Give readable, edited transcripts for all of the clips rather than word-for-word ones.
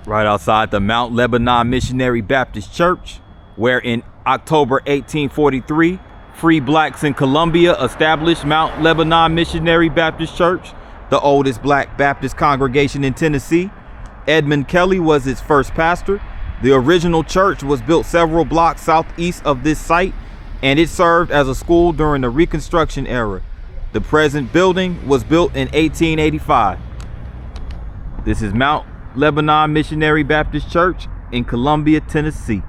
Right outside the Mount Lebanon Missionary Baptist Church, where in October 1843, free blacks in Columbia established Mount Lebanon Missionary Baptist Church, the oldest black Baptist congregation in Tennessee. Edmund Kelly was its first pastor. The original church was built several blocks southeast of this site, and it served as a school during the Reconstruction era. The present building was built in 1885. This is Mount Lebanon Missionary Baptist Church in Columbia, Tennessee.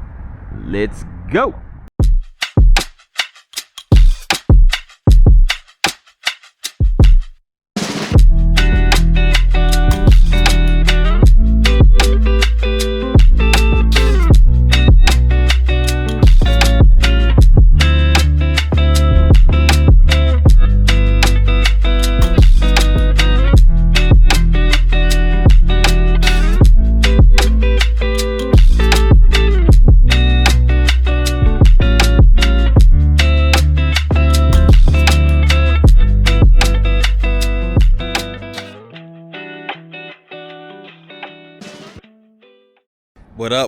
Let's go.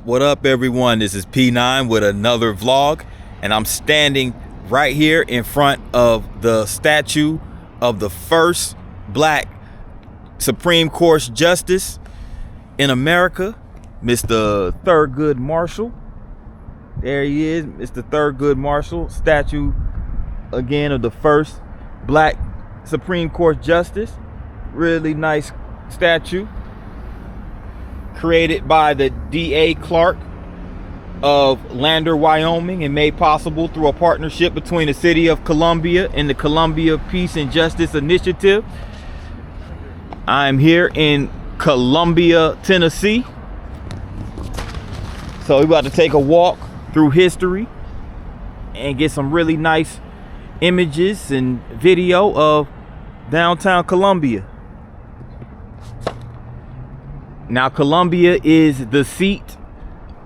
What up everyone? This is P9 with another vlog, and I'm standing right here in front of the statue of the first black Supreme Court Justice in America, Mr. Thurgood Marshall. There he is, Mr. Thurgood Marshall, statue again of the first black Supreme Court Justice. Really nice statue, created by the D.A. Clark of Lander, Wyoming, and made possible through a partnership between the City of Columbia and the Columbia Peace and Justice Initiative. I'm here in Columbia, Tennessee. So we're about to take a walk through history and get some really nice images and video of downtown Columbia. Now, Columbia is the seat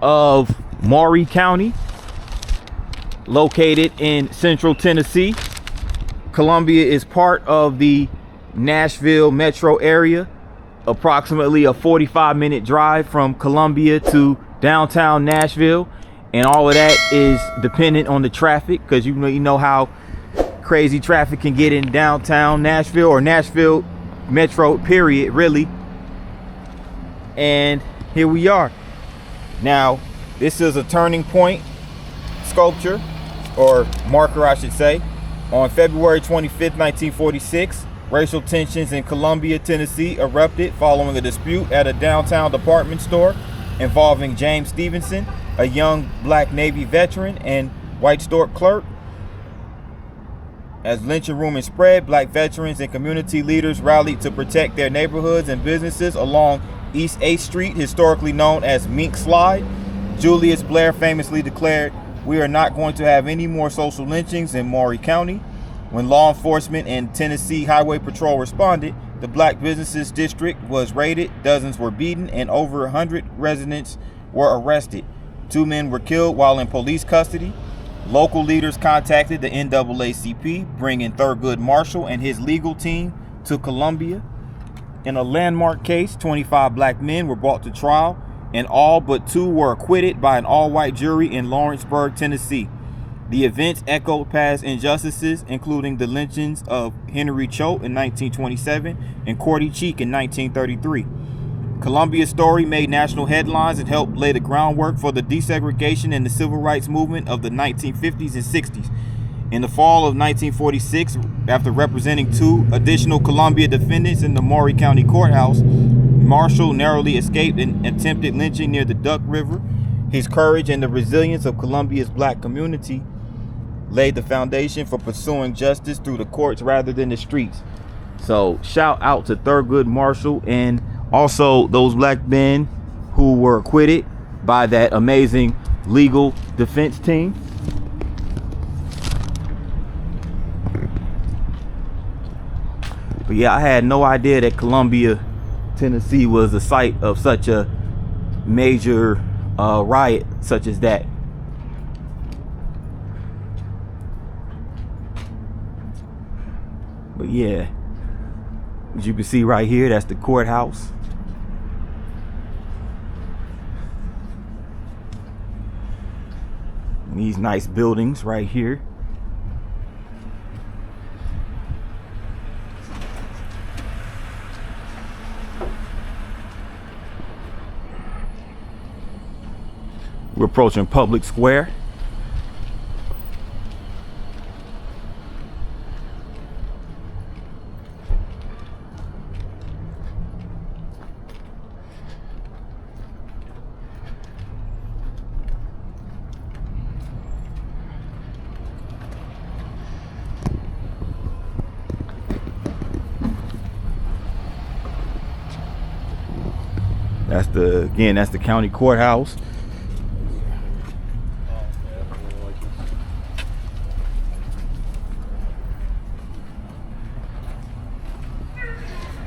of Maury County, located in central Tennessee. Columbia is part of the Nashville metro area, approximately a 45-minute drive from Columbia to downtown Nashville, and all of that is dependent on the traffic, because you know how crazy traffic can get in downtown Nashville, or Nashville metro period, really. And here we are. Now, this is a turning point sculpture, or marker I should say. On February 25th, 1946, racial tensions in Columbia, Tennessee erupted following a dispute at a downtown department store involving James Stevenson, a young black Navy veteran, and white store clerk. As lynching rumors spread, black veterans and community leaders rallied to protect their neighborhoods and businesses along East 8th Street, historically known as Mink Slide. Julius Blair famously declared, "We are not going to have any more social lynchings in Maury County." When law enforcement and Tennessee Highway Patrol responded, the black businesses district was raided, dozens were beaten, and over 100 residents were arrested. 2 men were killed while in police custody. Local leaders contacted the NAACP, bringing Thurgood Marshall and his legal team to Columbia. In a landmark case, 25 black men were brought to trial, and all but 2 were acquitted by an all-white jury in Lawrenceburg, Tennessee. The events echoed past injustices, including the lynchings of Henry Choate in 1927 and Cordy Cheek in 1933. Columbia's story made national headlines and helped lay the groundwork for the desegregation and the civil rights movement of the 1950s and 60s. In the fall of 1946, after representing 2 additional Columbia defendants in the Maury County Courthouse, Marshall narrowly escaped an attempted lynching near the Duck River. His courage and the resilience of Columbia's black community laid the foundation for pursuing justice through the courts rather than the streets. So shout out to Thurgood Marshall, and also those black men who were acquitted by that amazing legal defense team. But yeah, I had no idea that Columbia, Tennessee was the site of such a major riot such as that. But yeah, as you can see right here, that's the courthouse. These nice buildings right here. We're approaching Public Square. That's the county courthouse.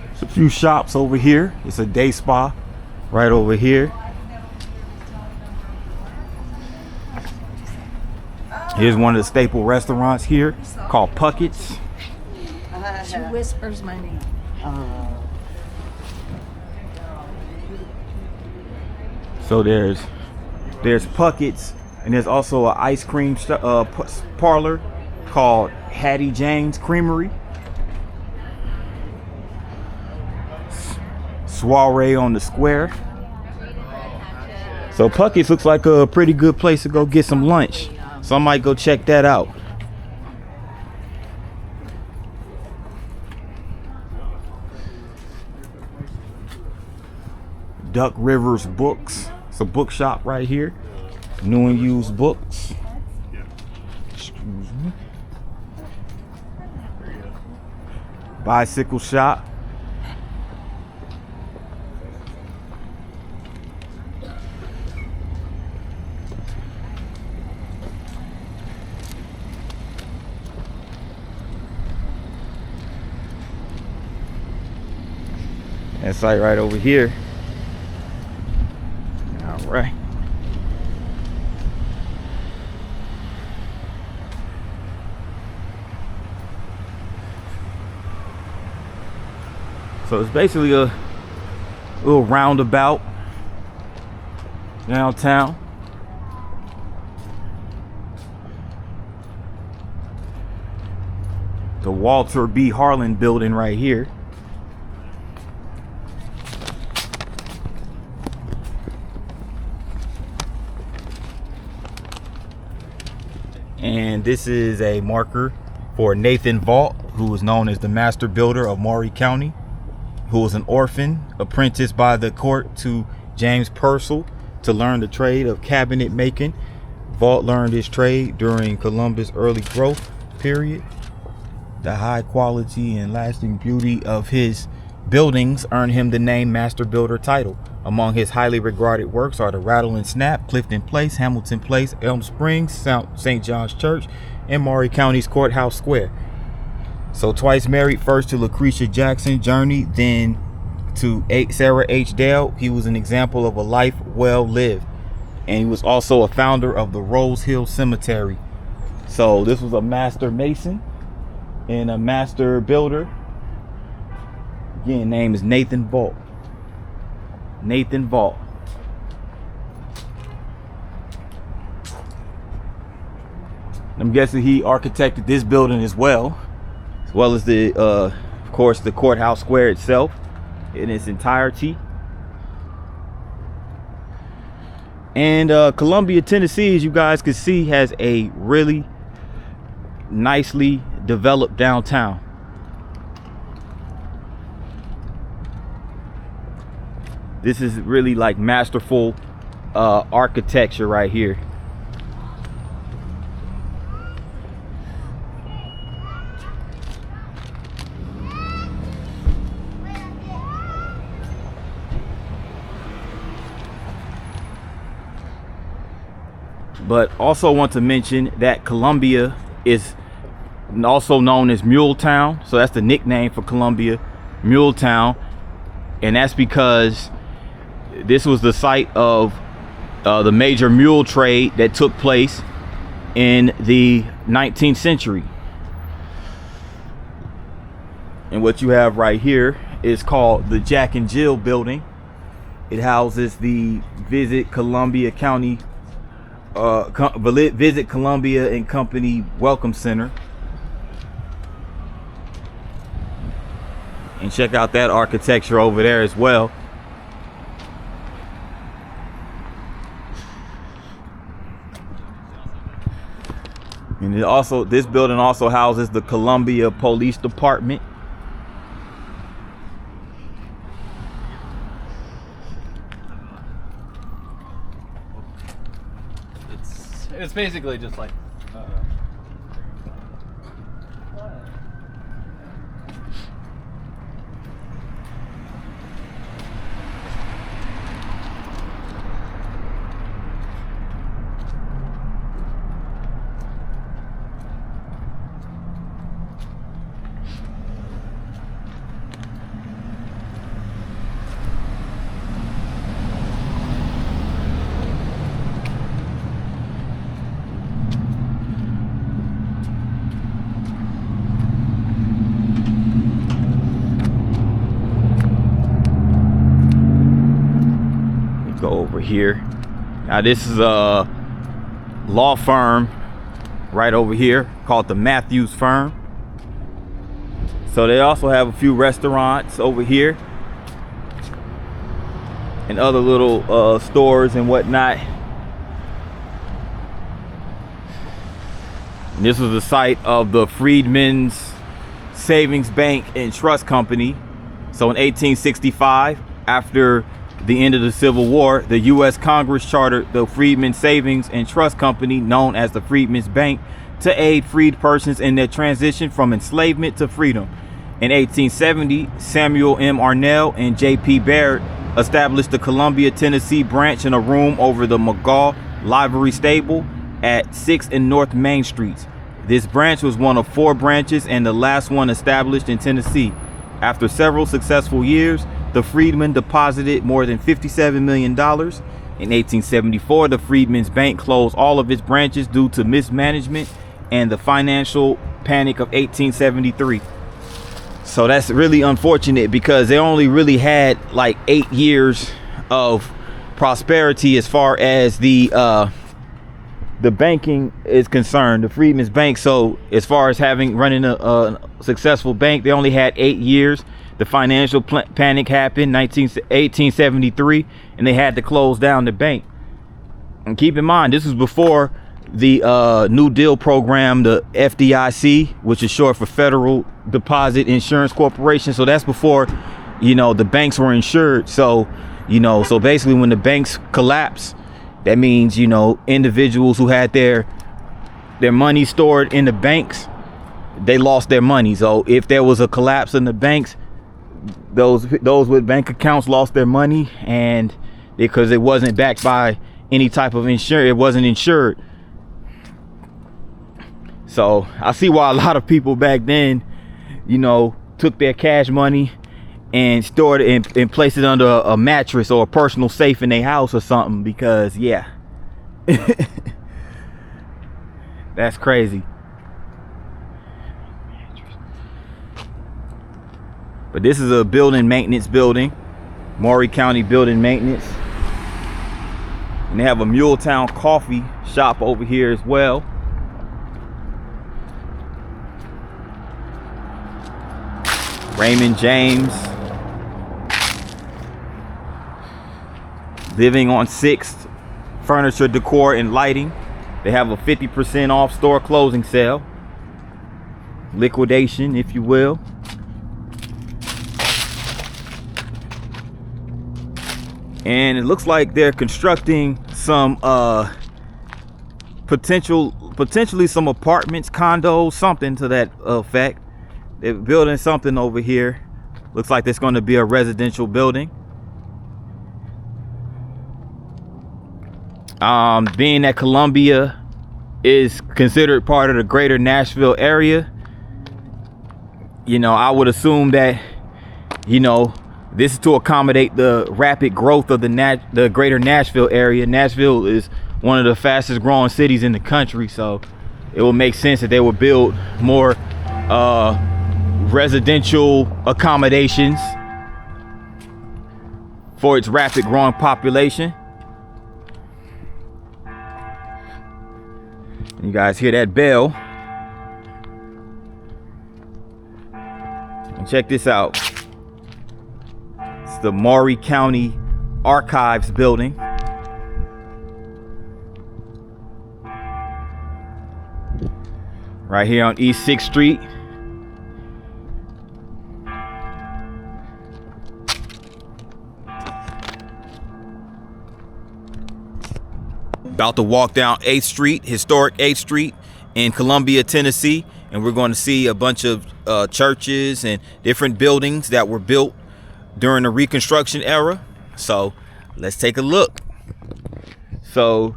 There's a few shops over here. It's a day spa right over here. Here's one of the staple restaurants here called Puckett's. She whispers my name. So there's Puckett's, and there's also an ice cream parlor called Hattie Jane's Creamery. Soiree on the square. So Puckett's looks like a pretty good place to go get some lunch. So I might go check that out. Duck Rivers Books. It's a bookshop right here. New and used books. Excuse me. Bicycle shop. That site right over here. All right. So it's basically a little roundabout downtown. The Walter B. Harlan building right here. And this is a marker for Nathan Vaught, who was known as the master builder of Maury County, who was an orphan apprenticed by the court to James Purcell to learn the trade of cabinet making. Vaught learned his trade during Columbus' early growth period. The high quality and lasting beauty of his buildings earned him the name Master Builder title. Among his highly regarded works are the Rattle and Snap, Clifton Place, Hamilton Place, Elm Springs, St. John's Church, and Maury County's Courthouse Square. So twice married, first to Lucretia Jackson Journey, then to Sarah H. Dale. He was an example of a life well lived. And he was also a founder of the Rose Hill Cemetery. So this was a master mason and a master builder. Again, name is Nathan Vaught. Nathan Vaught. I'm guessing he architected this building as well as the of course the courthouse square itself in its entirety. And Columbia, Tennessee, as you guys can see, has a really nicely developed downtown. This is really like masterful architecture right here. But also want to mention that Columbia is also known as Muletown. So that's the nickname for Columbia, Muletown. And that's because this was the site of the major mule trade that took place in the 19th century. And what you have right here is called the Jack and Jill building. It houses the Visit Columbia County visit Columbia and Company Welcome Center and check out that architecture over there as well. And this building also houses the Columbia Police Department. It's basically just like over here. Now this is a law firm right over here called the Matthews Firm. So they also have a few restaurants over here and other little stores and whatnot. And this was the site of the Freedmen's Savings Bank and Trust Company. So in 1865, after the end of the Civil War, the U.S. Congress chartered the Freedmen's Savings and Trust Company, known as the Freedmen's Bank, to aid freed persons in their transition from enslavement to freedom. In 1870, Samuel M. Arnell and J.P. Baird established the Columbia, Tennessee branch in a room over the McGaw Livery Stable at 6th and North Main Streets. This branch was one of 4 branches and the last one established in Tennessee. After several successful years, the Freedmen deposited more than $57 million. In 1874, the Freedmen's Bank closed all of its branches due to mismanagement and the financial panic of 1873. So that's really unfortunate because they only really had like 8 years of prosperity as far as the banking is concerned, the Freedmen's Bank. So as far as running a successful bank, they only had 8 years. The financial panic happened 1873, and they had to close down the bank. And keep in mind, this was before the New Deal program, the FDIC, which is short for Federal Deposit Insurance Corporation. So that's before, the banks were insured. So, so basically when the banks collapse, that means, individuals who had their money stored in the banks, they lost their money. So if there was a collapse in the banks, those with bank accounts lost their money, and because it wasn't backed by any type of insurance, it wasn't insured. So I see why a lot of people back then, took their cash money and stored it and placed it under a mattress or a personal safe in their house or something, because that's crazy. But this is a building maintenance building, Maury County Building Maintenance. And they have a Muletown coffee shop over here as well. Raymond James. Living on 6th, furniture, decor, and lighting. They have a 50% off store closing sale. Liquidation, if you will. And it looks like they're constructing some potentially some apartments, condos, something to that effect. They're building something over here. Looks like it's going to be a residential building. Being that Columbia is considered part of the greater Nashville area, I would assume that, this is to accommodate the rapid growth of the greater Nashville area. Nashville is one of the fastest growing cities in the country, so it will make sense that they will build more residential accommodations for its rapid growing population. You guys hear that bell? And check this out. It's the Maury County Archives building. Right here on East 6th Street. About to walk down 8th Street, historic 8th Street in Columbia, Tennessee. And we're going to see a bunch of churches and different buildings that were built during the Reconstruction era. So let's take a look. So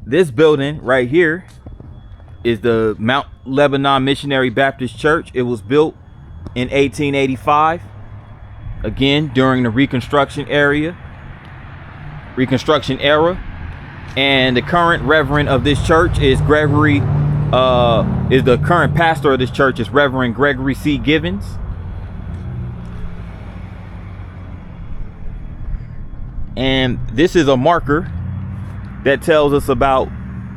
this building right here is the Mount Lebanon Missionary Baptist Church. It was built in 1885, again during the Reconstruction era. And the current reverend of this church is the current pastor of this church is Reverend Gregory C. Givens. And this is a marker that tells us about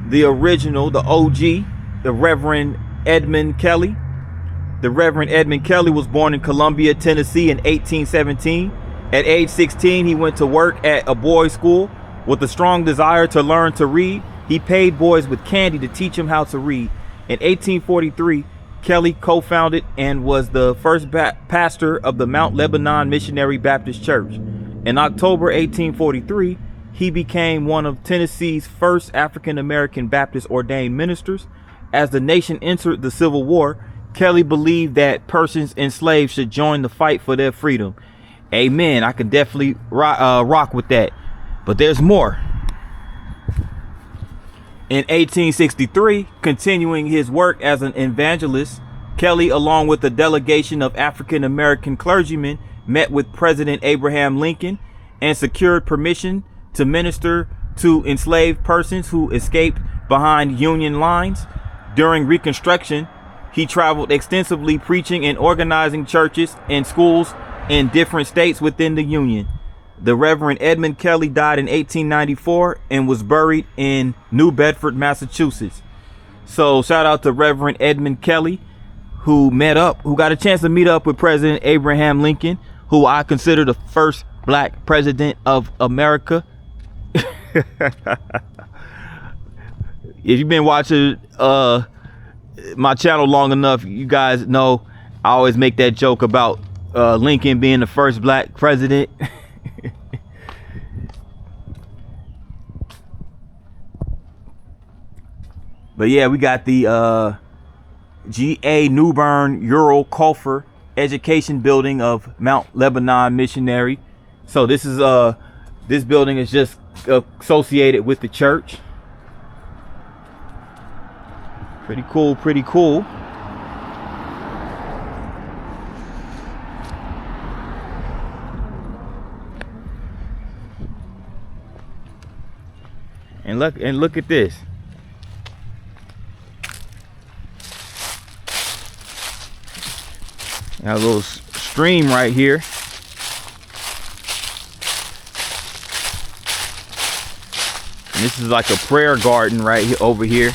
the original, the OG, the Reverend Edmund Kelly. The Reverend Edmund Kelly was born in Columbia, Tennessee in 1817. At age 16, he went to work at a boys' school. With a strong desire to learn to read, he paid boys with candy to teach them how to read. In 1843, Kelly co-founded and was the first pastor of the Mount Lebanon Missionary Baptist Church. In October 1843, he became one of Tennessee's first African-American Baptist ordained ministers. As the nation entered the Civil War, Kelly believed that persons enslaved should join the fight for their freedom. Amen. I can definitely rock with that. But there's more. In 1863, continuing his work as an evangelist, Kelly, along with a delegation of African-American clergymen, met with President Abraham Lincoln and secured permission to minister to enslaved persons who escaped behind Union lines. During Reconstruction, he traveled extensively preaching and organizing churches and schools in different states within the Union. The Reverend Edmund Kelly died in 1894 and was buried in New Bedford, Massachusetts. So shout out to Reverend Edmund Kelly, who got a chance to meet up with President Abraham Lincoln, who I consider the first black president of America. If you've been watching my channel long enough, you guys know I always make that joke about Lincoln being the first black president. But yeah, we got the G.A. Newbern Ural Kulfer Education Building of Mount Lebanon Missionary. So this is this building is just associated with the church. Pretty cool, pretty cool. And look at this. Got a little stream right here. And this is like a prayer garden right here, over here.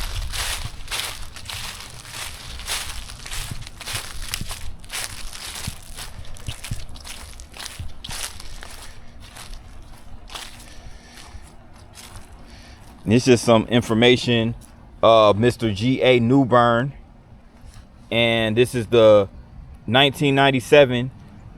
And this is some information of Mr. G.A. Newbern. And this is the 1997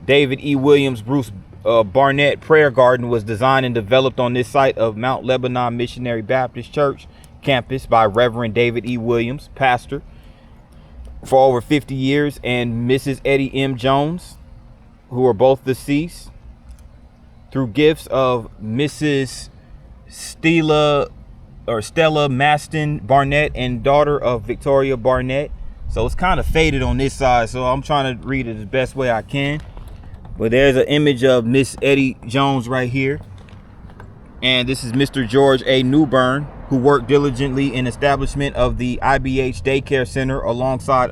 David E. Williams Bruce Barnett Prayer Garden was designed and developed on this site of Mount Lebanon Missionary Baptist Church campus by Reverend David E. Williams, pastor, for over 50 years, and Mrs. Eddie M. Jones, who are both deceased, through gifts of Mrs. Stella Maston Barnett and daughter of Victoria Barnett. So it's kind of faded on this side, so I'm trying to read it the best way I can. But there's an image of Miss Eddie Jones right here. And this is Mr. George A. Newbern, who worked diligently in establishment of the IBH Daycare Center alongside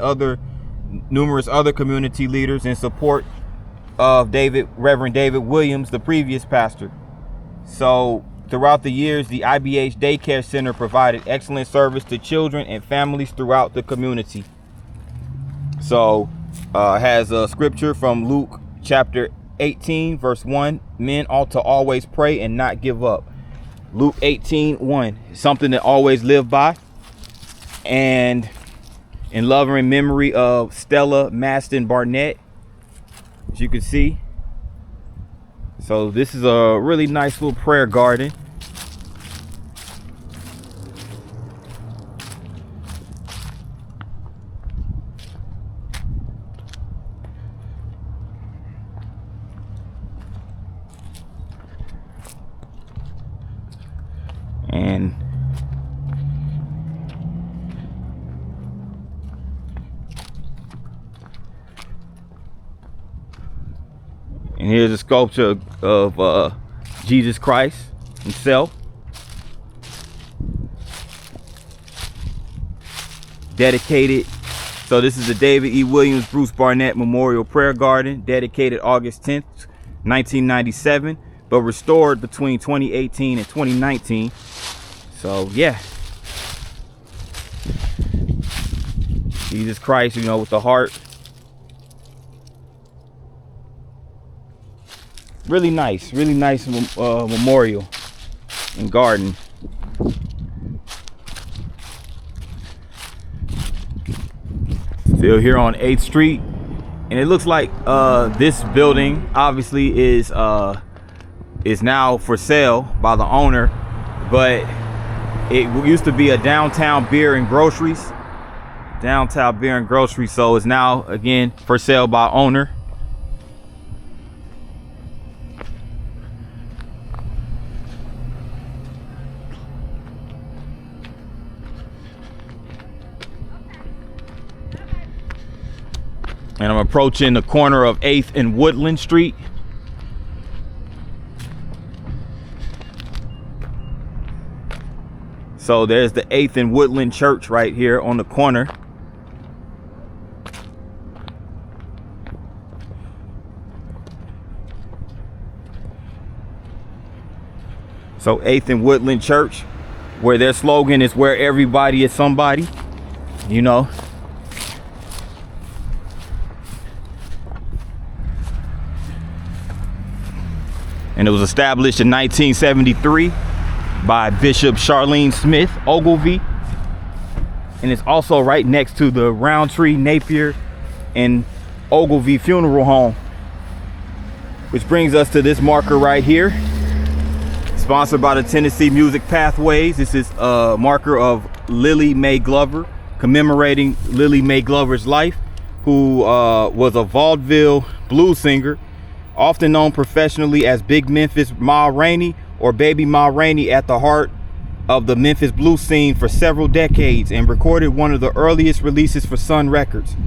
numerous other community leaders in support of Reverend David Williams, the previous pastor. So Throughout the years, the IBH Daycare Center provided excellent service to children and families throughout the community. So, has a scripture from Luke chapter 18, verse 1. Men ought to always pray and not give up. Luke 18:1, something to always live by. And in loving memory of Stella Maston Barnett, as you can see. So this is a really nice little prayer garden. And here's a sculpture of Jesus Christ himself. Dedicated. So this is the David E. Williams Bruce Barnett Memorial Prayer Garden, dedicated August 10th, 1997, but restored between 2018 and 2019. So yeah. Jesus Christ, you know, with the heart. Really nice memorial and garden. Still here on 8th Street, and it looks like this building obviously is now for sale by the owner, but it used to be a downtown beer and groceries. So it's now again for sale by owner. And I'm approaching the corner of 8th and Woodland Street. So there's the 8th and Woodland Church right here on the corner. So 8th and Woodland Church, where their slogan is where everybody is somebody, you know. And it was established in 1973 by Bishop Charlene Smith Ogilvie. And it's also right next to the Roundtree, Napier, and Ogilvie Funeral Home. Which brings us to this marker right here. Sponsored by the Tennessee Music Pathways. This is a marker of Lily Mae Glover, commemorating Lily Mae Glover's life, who was a vaudeville blues singer, often known professionally as Big Memphis Ma Rainey or Baby Ma Rainey, at the heart of the Memphis blues scene for several decades, and recorded one of the earliest releases for Sun Records.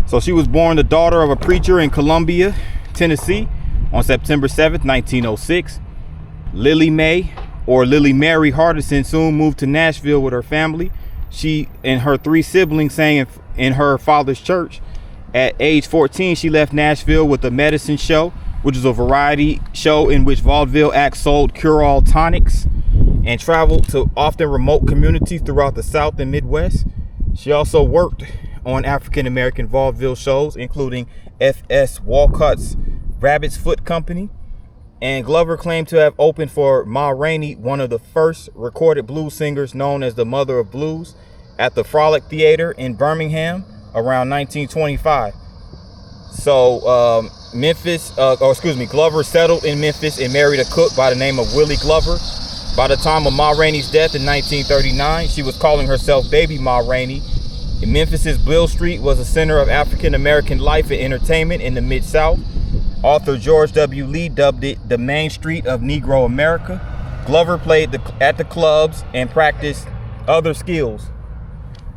So she was born the daughter of a preacher in Columbia, Tennessee on September 7th, 1906. Lily Mae, or Lily Mary Hardison, soon moved to Nashville with her family. She and her 3 siblings sang in her father's church. At age 14, she left Nashville with the Medicine Show, which is a variety show in which vaudeville acts sold cure-all tonics, and traveled to often remote communities throughout the South and Midwest. She also worked on African-American vaudeville shows, including F.S. Walcott's Rabbit's Foot Company. And Glover claimed to have opened for Ma Rainey, one of the first recorded blues singers known as the Mother of Blues, at the Frolic Theater in Birmingham around 1925. So Glover settled in Memphis and married a cook by the name of Willie Glover. By the time of Ma Rainey's death in 1939, she was calling herself Baby Ma Rainey. And Memphis's Bill Street was a center of African-American life and entertainment in the Mid-South. Author George W. Lee dubbed it the Main Street of Negro America. Glover played at the clubs and practiced other skills.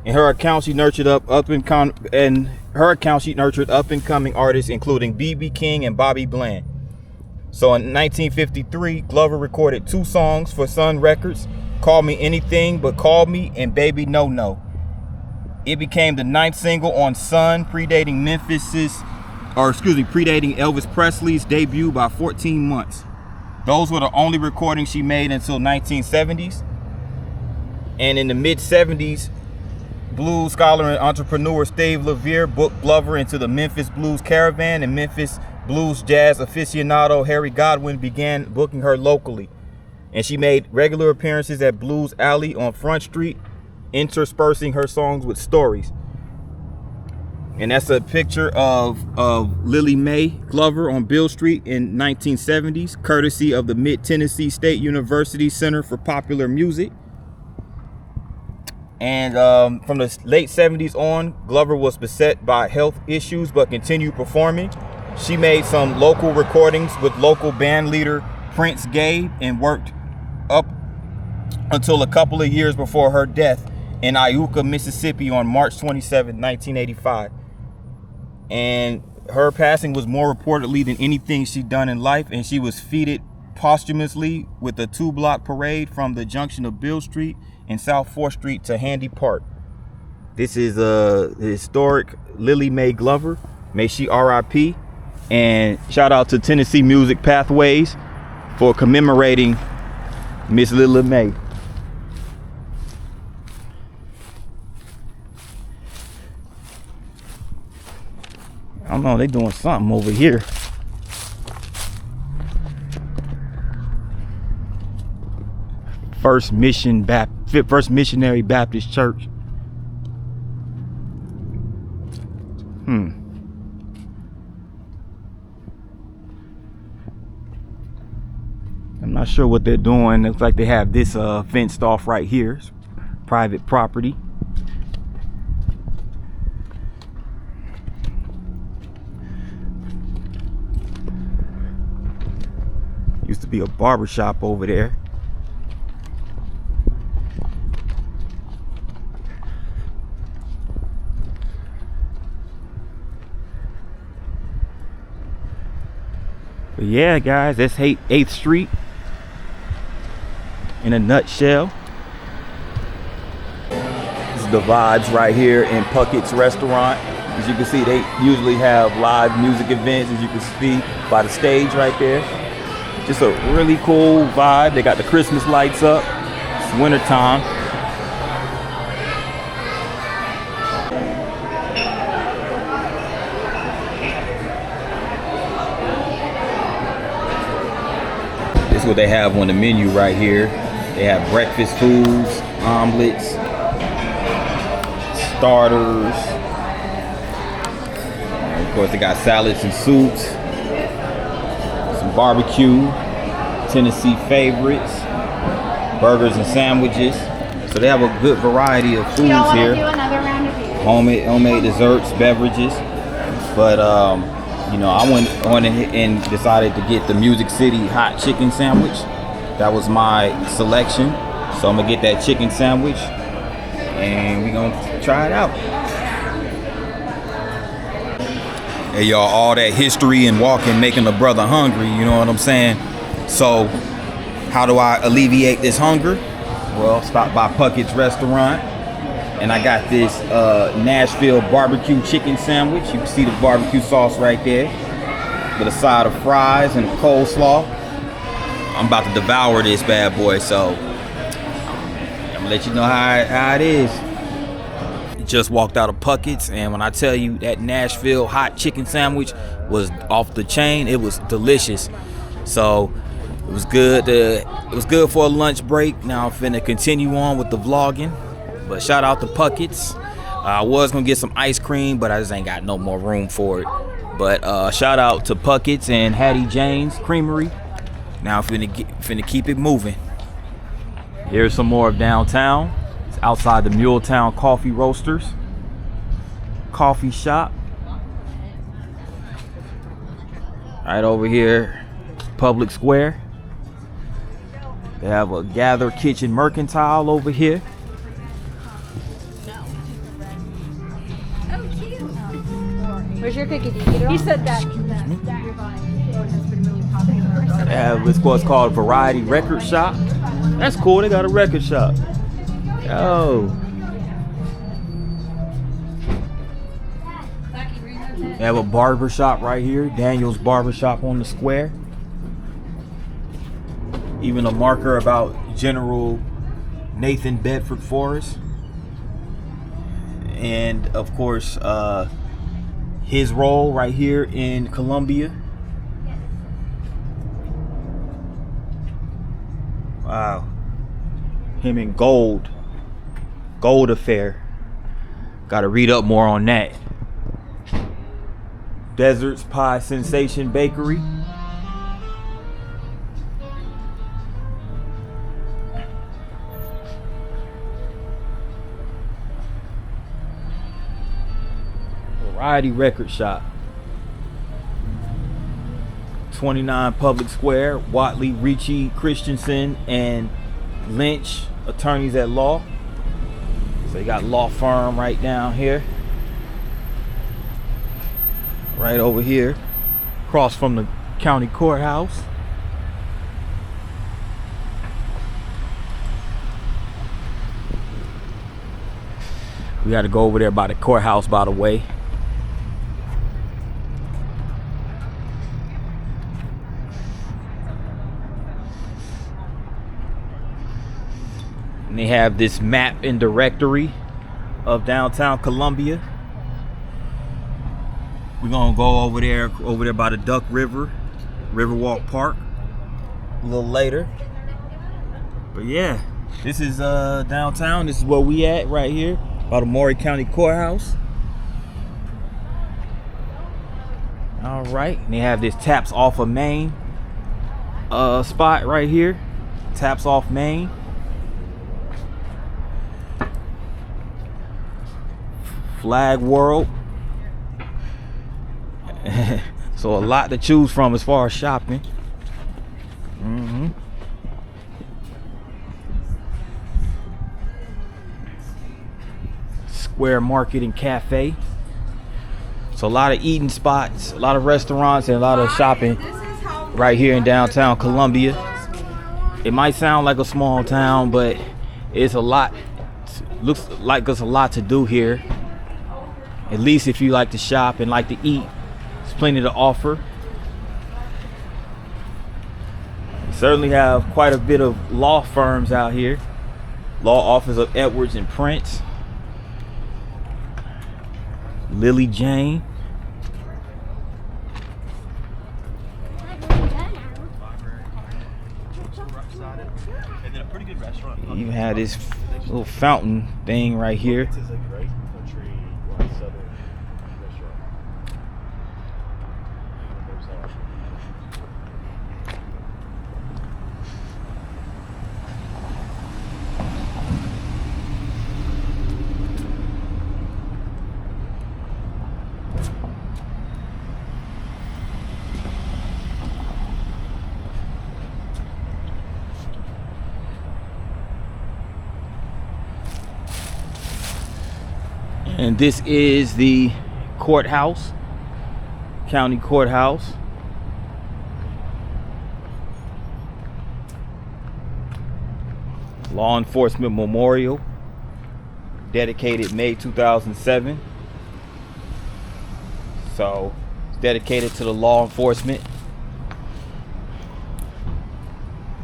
In her account, she nurtured up-and-coming artists, including B.B. King and Bobby Bland. So in 1953, Glover recorded 2 songs for Sun Records: "Call Me Anything But Call Me" and "Baby No No." It became the 9th single on Sun, predating Elvis Presley's debut by 14 months. Those were the only recordings she made until 1970s. And in the mid-70s, blues scholar and entrepreneur Stave Lavier booked Glover into the Memphis Blues Caravan, and Memphis blues jazz aficionado Harry Godwin began booking her locally. And she made regular appearances at Blues Alley on Front Street, interspersing her songs with stories. And that's a picture of Lily Mae Glover on Beale Street in 1970s, courtesy of the Mid-Tennessee State University Center for Popular Music. And from the late 70s on, Glover was beset by health issues but continued performing. She made some local recordings with local band leader Prince Gabe and worked up until a couple of years before her death in Iuka, Mississippi on March 27, 1985. And her passing was more reportedly than anything she'd done in life, and she was feted posthumously with a 2-block parade from the junction of Beale Street and South 4th Street to Handy Park. This is the historic Lily Mae Glover. May she RIP. And shout out to Tennessee Music Pathways for commemorating Miss Lily Mae. I don't know, they doing something over here. First Missionary Baptist Church. I'm not sure what they're doing. Looks like they have this fenced off right here. It's private property. Used to be a barber shop over there. But yeah, guys, that's 8th Street in a nutshell. This is the vibes right here in Puckett's restaurant. As you can see, they usually have live music events, as you can see by the stage right there. Just a really cool vibe. They got the Christmas lights up. It's winter time. This is what they have on the menu right here. They have breakfast foods, omelets, starters. And of course, they got salads and soups, some barbecue, Tennessee favorites, burgers and sandwiches. So they have a good variety of foods here. Homemade desserts, beverages. But you know, I went on and decided to get the Music City hot chicken sandwich. That was my selection. So I'm gonna get that chicken sandwich and we're gonna try it out. Hey y'all, all that history and walking making a brother hungry, you know what I'm saying? So how do I alleviate this hunger? Well, stop by Puckett's restaurant and I got this Nashville barbecue chicken sandwich. You can see the barbecue sauce right there with a side of fries and coleslaw. I'm about to devour this bad boy, so I'm gonna let you know how it is. Just walked out of Puckett's, and when I tell you that Nashville hot chicken sandwich was off the chain, it was delicious. So it was good. It was good for a lunch break. Now I'm finna continue on with the vlogging. But shout out to Puckett's. I was gonna get some ice cream, but I just ain't got no more room for it. But shout out to Puckett's and Hattie Jane's Creamery. Now I'm finna keep it moving. Here's some more of downtown. It's outside the Muletown Coffee Roasters coffee shop. Right over here, Public Square. They have a Gather Kitchen Mercantile over here. Where's your cookie? Did you get it all? He said that you're buying has been really popular. They have what's called Variety Record Shop. That's cool. They got a record shop. Yo. They have a barber shop right here. Daniel's Barber Shop on the square. even a marker about General Nathan Bedford Forrest, and of course his role right here in Columbia. Wow. Him in Gold Affair. Gotta read up more on that. Desert's Pie Sensation Bakery. Variety Record Shop. 29 Public Square. Watley, Ricci, Christensen, and Lynch, attorneys at law. So you got law firm right down here. Right over here. Across from the county courthouse. We got to go over there by the courthouse, by the way. And they have this map and directory of downtown Columbia. We're gonna go over there by the Duck River, Riverwalk Park, a little later. But yeah, this is downtown. This is where we at right here, by the Maury County Courthouse. All right, and they have this Taps Off of Main spot right here. Taps Off Main. Flag World. So a lot to choose from as far as shopping. Square Market and Cafe. So a lot of eating spots, a lot of restaurants, and a lot of shopping right here in downtown Columbia. It might sound like a small town, but it's a lot. Looks like there's a lot to do here. At least if you like to shop and like to eat, there's plenty to offer. We certainly have quite a bit of law firms out here. Law Office of Edwards and Prince. Lily Jane. You even have this little fountain thing right here. And this is the courthouse, county courthouse. Law Enforcement Memorial, dedicated May 2007. So it's dedicated to the law enforcement.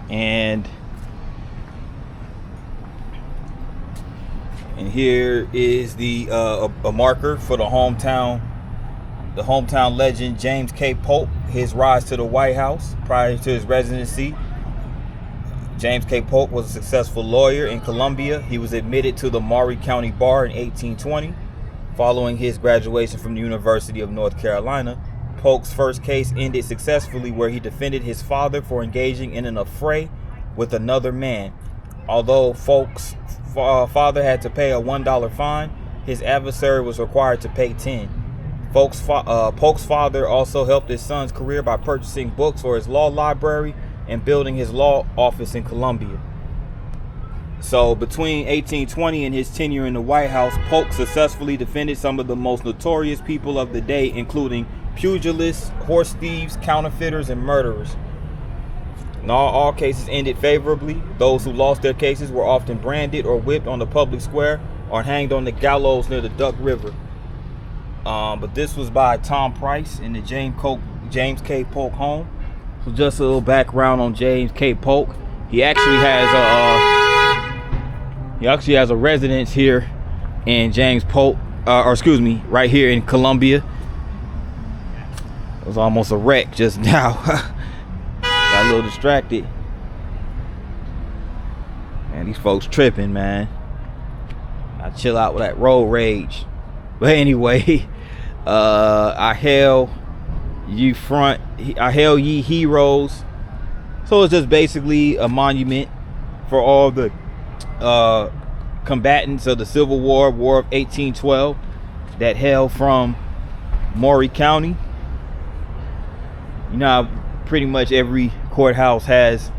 And here is the a marker for the hometown legend James K. Polk, his rise to the White House prior to his residency. James K. Polk was a successful lawyer in Columbia. He was admitted to the Maury County Bar in 1820. Following his graduation from the University of North Carolina, Polk's first case ended successfully, where he defended his father for engaging in an affray with another man. Although Polk's father had to pay a $1 fine, his adversary was required to pay 10. Polk's father also helped his son's career by purchasing books for his law library and building his law office in Columbia. So between 1820 and his tenure in the White House, Polk successfully defended some of the most notorious people of the day, including pugilists, horse thieves, counterfeiters, and murderers. And all cases ended favorably. Those who lost their cases were often branded or whipped on the public square or hanged on the gallows near the Duck River. But this was by Tom Price in the James K. Polk home. So just a little background on James K. Polk. He actually has a residence here in James Polk, right here in Columbia. It was almost a wreck just now. Got a little distracted. Man, these folks tripping, man. I chill out with that road rage. But anyway, I hail ye heroes. So it's just basically a monument for all the combatants of the Civil War of 1812 that hailed from Maury County. You know, pretty much every courthouse has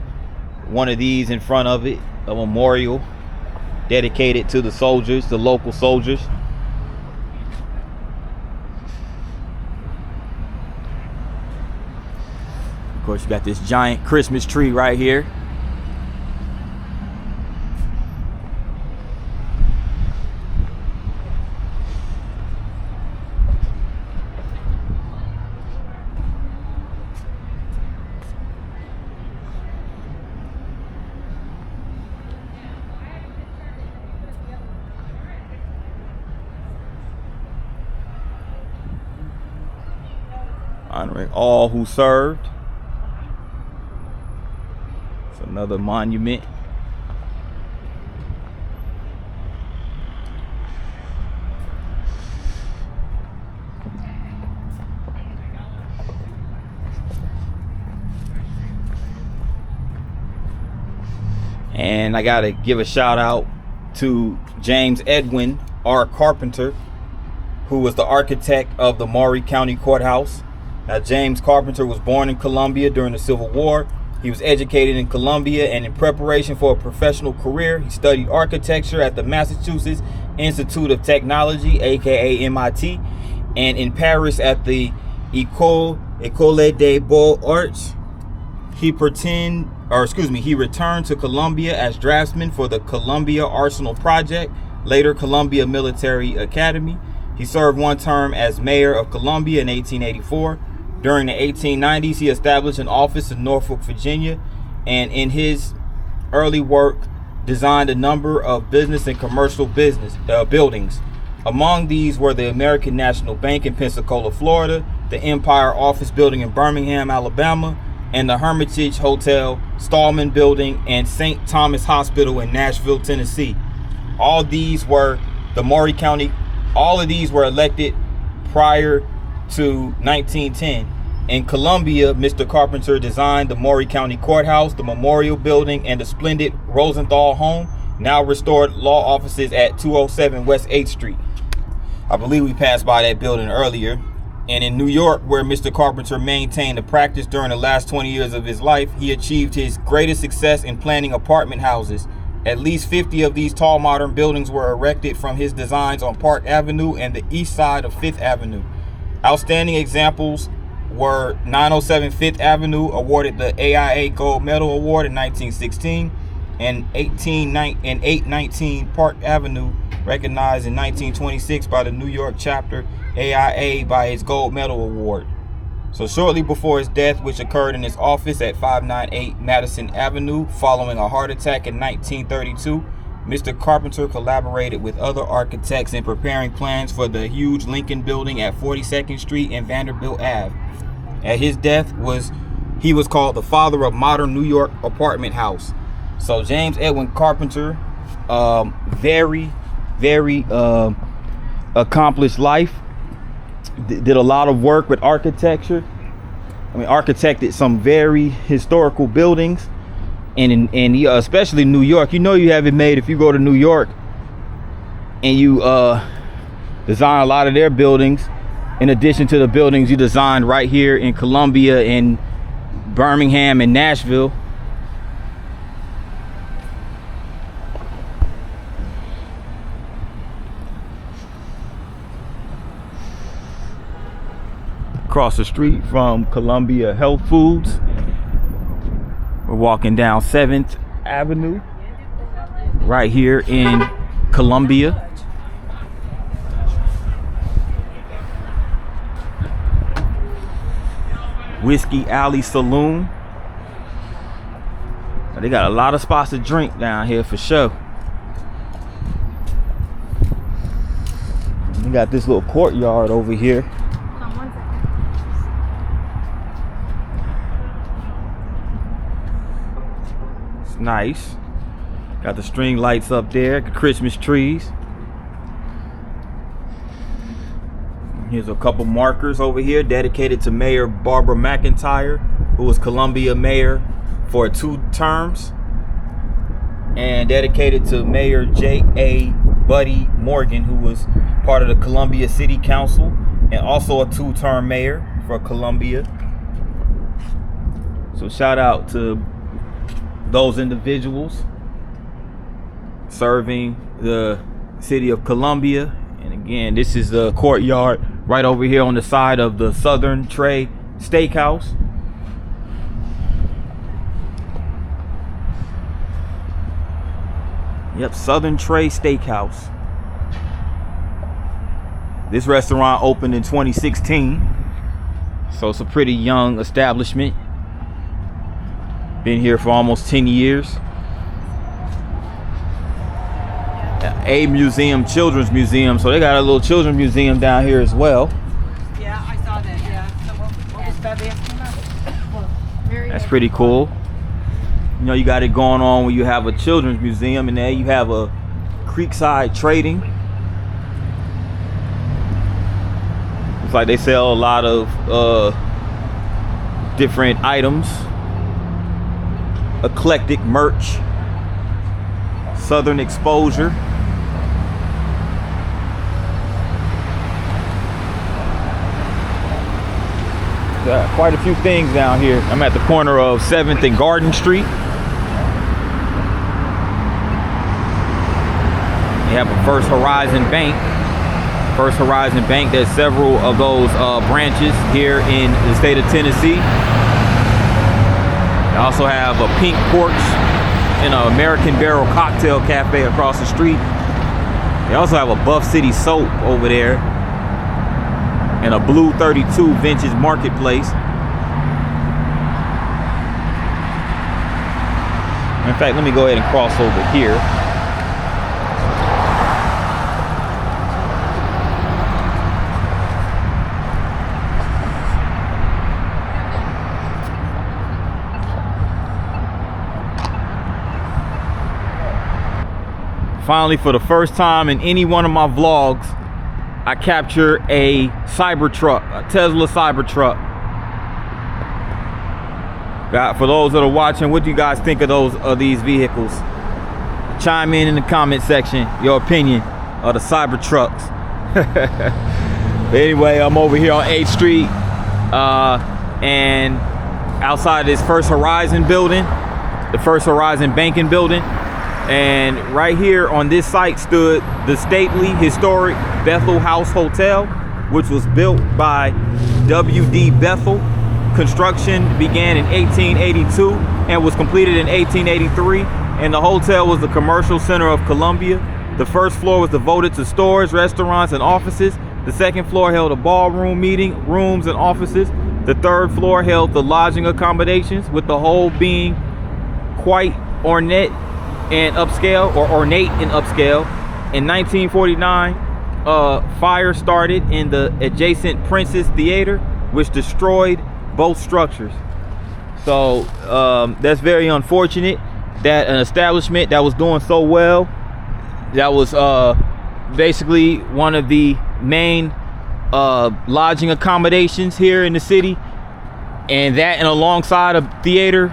one of these in front of it, a memorial dedicated to the soldiers, the local soldiers. Of course, you got this giant Christmas tree right here. Honoring all who served. It's another monument. And I gotta give a shout out to James Edwin R. Carpenter, who was the architect of the Maury County Courthouse. Now, James Carpenter was born in Columbia during the Civil War. He was educated in Columbia, and in preparation for a professional career, he studied architecture at the Massachusetts Institute of Technology, aka MIT, and in Paris at the École des Beaux-Arts. He returned to Columbia as draftsman for the Columbia Arsenal Project, later Columbia Military Academy. He served one term as mayor of Columbia in 1884. During the 1890s, he established an office in Norfolk, Virginia, and in his early work, designed a number of business and commercial buildings. Among these were the American National Bank in Pensacola, Florida, the Empire Office Building in Birmingham, Alabama, and the Hermitage Hotel, Stallman Building, and St. Thomas Hospital in Nashville, Tennessee. All of these were elected prior to 1910. In Columbia, Mr. Carpenter designed the Maury County Courthouse, the Memorial Building, and the splendid Rosenthal Home, now restored law offices at 207 West 8th Street. I believe we passed by that building earlier. And in New York, where Mr. Carpenter maintained a practice during the last 20 years of his life, he achieved his greatest success in planning apartment houses. At least 50 of these tall modern buildings were erected from his designs on Park Avenue and the east side of 5th Avenue. Outstanding examples were 907 5th Avenue, awarded the AIA Gold Medal Award in 1916, and 819 Park Avenue, recognized in 1926 by the New York chapter AIA by its Gold Medal Award. So shortly before his death, which occurred in his office at 598 Madison Avenue following a heart attack in 1932, Mr. Carpenter collaborated with other architects in preparing plans for the huge Lincoln Building at 42nd Street and Vanderbilt Ave. At his death, he was called the father of modern New York apartment house. So James Edwin Carpenter, very, very accomplished life. Did a lot of work with architecture. Architected some very historical buildings, and especially New York. You know you have it made if you go to New York and you design a lot of their buildings, in addition to the buildings you designed right here in Columbia, in Birmingham, and Nashville. Across the street from Columbia Health Foods, we're walking down 7th Avenue right here in Columbia. Whiskey Alley Saloon, They got a lot of spots to drink down here for sure. We got this little courtyard over here. Hold on 1 second. It's nice. Got the string lights up there, the Christmas trees. Here's a couple markers over here dedicated to Mayor Barbara McIntyre, who was Columbia mayor for 2 terms, and dedicated to Mayor J.A. Buddy Morgan, who was part of the Columbia City Council and also a 2-term mayor for Columbia. So shout out to those individuals serving the city of Columbia. And again, this is the courtyard right over here on the side of the Southern Tray Steakhouse. Yep, Southern Tray Steakhouse. This restaurant opened in 2016, so it's a pretty young establishment. Been here for almost 10 years. A museum, children's museum, so they got a little children's museum down here as well. Yeah, I saw that, yeah. So what was Bevy asking about? That's pretty cool. You know, you got it going on when you have a children's museum, and there you have a Creekside Trading. It's like they sell a lot of different items, eclectic merch, Southern exposure. Got quite a few things down here. I'm at the corner of 7th and Garden Street. You have a First Horizon Bank. First Horizon Bank, there's several of those branches here in the state of Tennessee. They also have a Pink Porch and an American Barrel Cocktail Cafe across the street. They also have a Buff City Soap over there and a Blue 32 Vintage Marketplace. In fact, let me go ahead and cross over here. Finally, for the first time in any one of my vlogs, I capture a Cybertruck, a Tesla Cybertruck. For those that are watching, what do you guys think of these vehicles? Chime in the comment section your opinion of the Cybertrucks. Anyway, I'm over here on 8th Street and outside this First Horizon building, the First Horizon banking building. And right here on this site stood the stately historic Bethel House Hotel, which was built by W.D. Bethel. Construction began in 1882 and was completed in 1883. And the hotel was the commercial center of Columbia. The first floor was devoted to stores, restaurants, and offices. The second floor held a ballroom, meeting rooms, and offices. The third floor held the lodging accommodations, with the whole being quite ornate and upscale. In 1949, fire started in the adjacent Princess Theater, which destroyed both structures. So that's very unfortunate that an establishment that was doing so well, that was basically one of the main lodging accommodations here in the city, and alongside a theater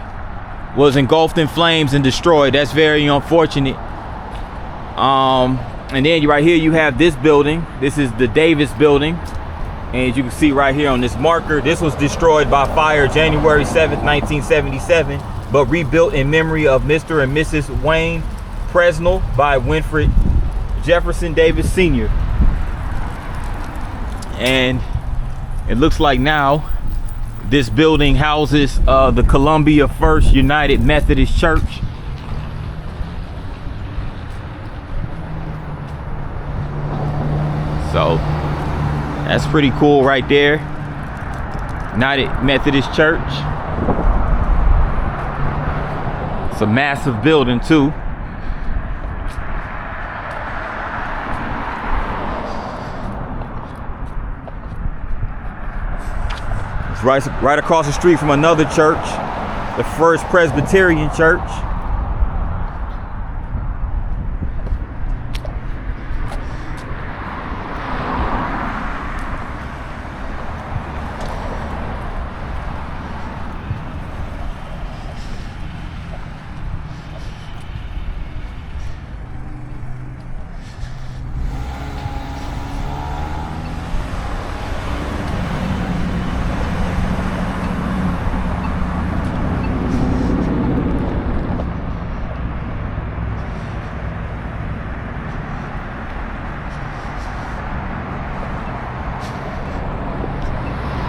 was engulfed in flames and destroyed. That's very unfortunate. And then right here you have this building. This is the Davis building, and as you can see right here on this marker, this was destroyed by fire January 7th, 1977, but rebuilt in memory of Mr. and Mrs. Wayne Presnell by Winfred Jefferson Davis Sr. And it looks like now this building houses the Columbia First United Methodist Church. So that's pretty cool right there. United Methodist Church. It's a massive building too. It's right across the street from another church, the First Presbyterian Church.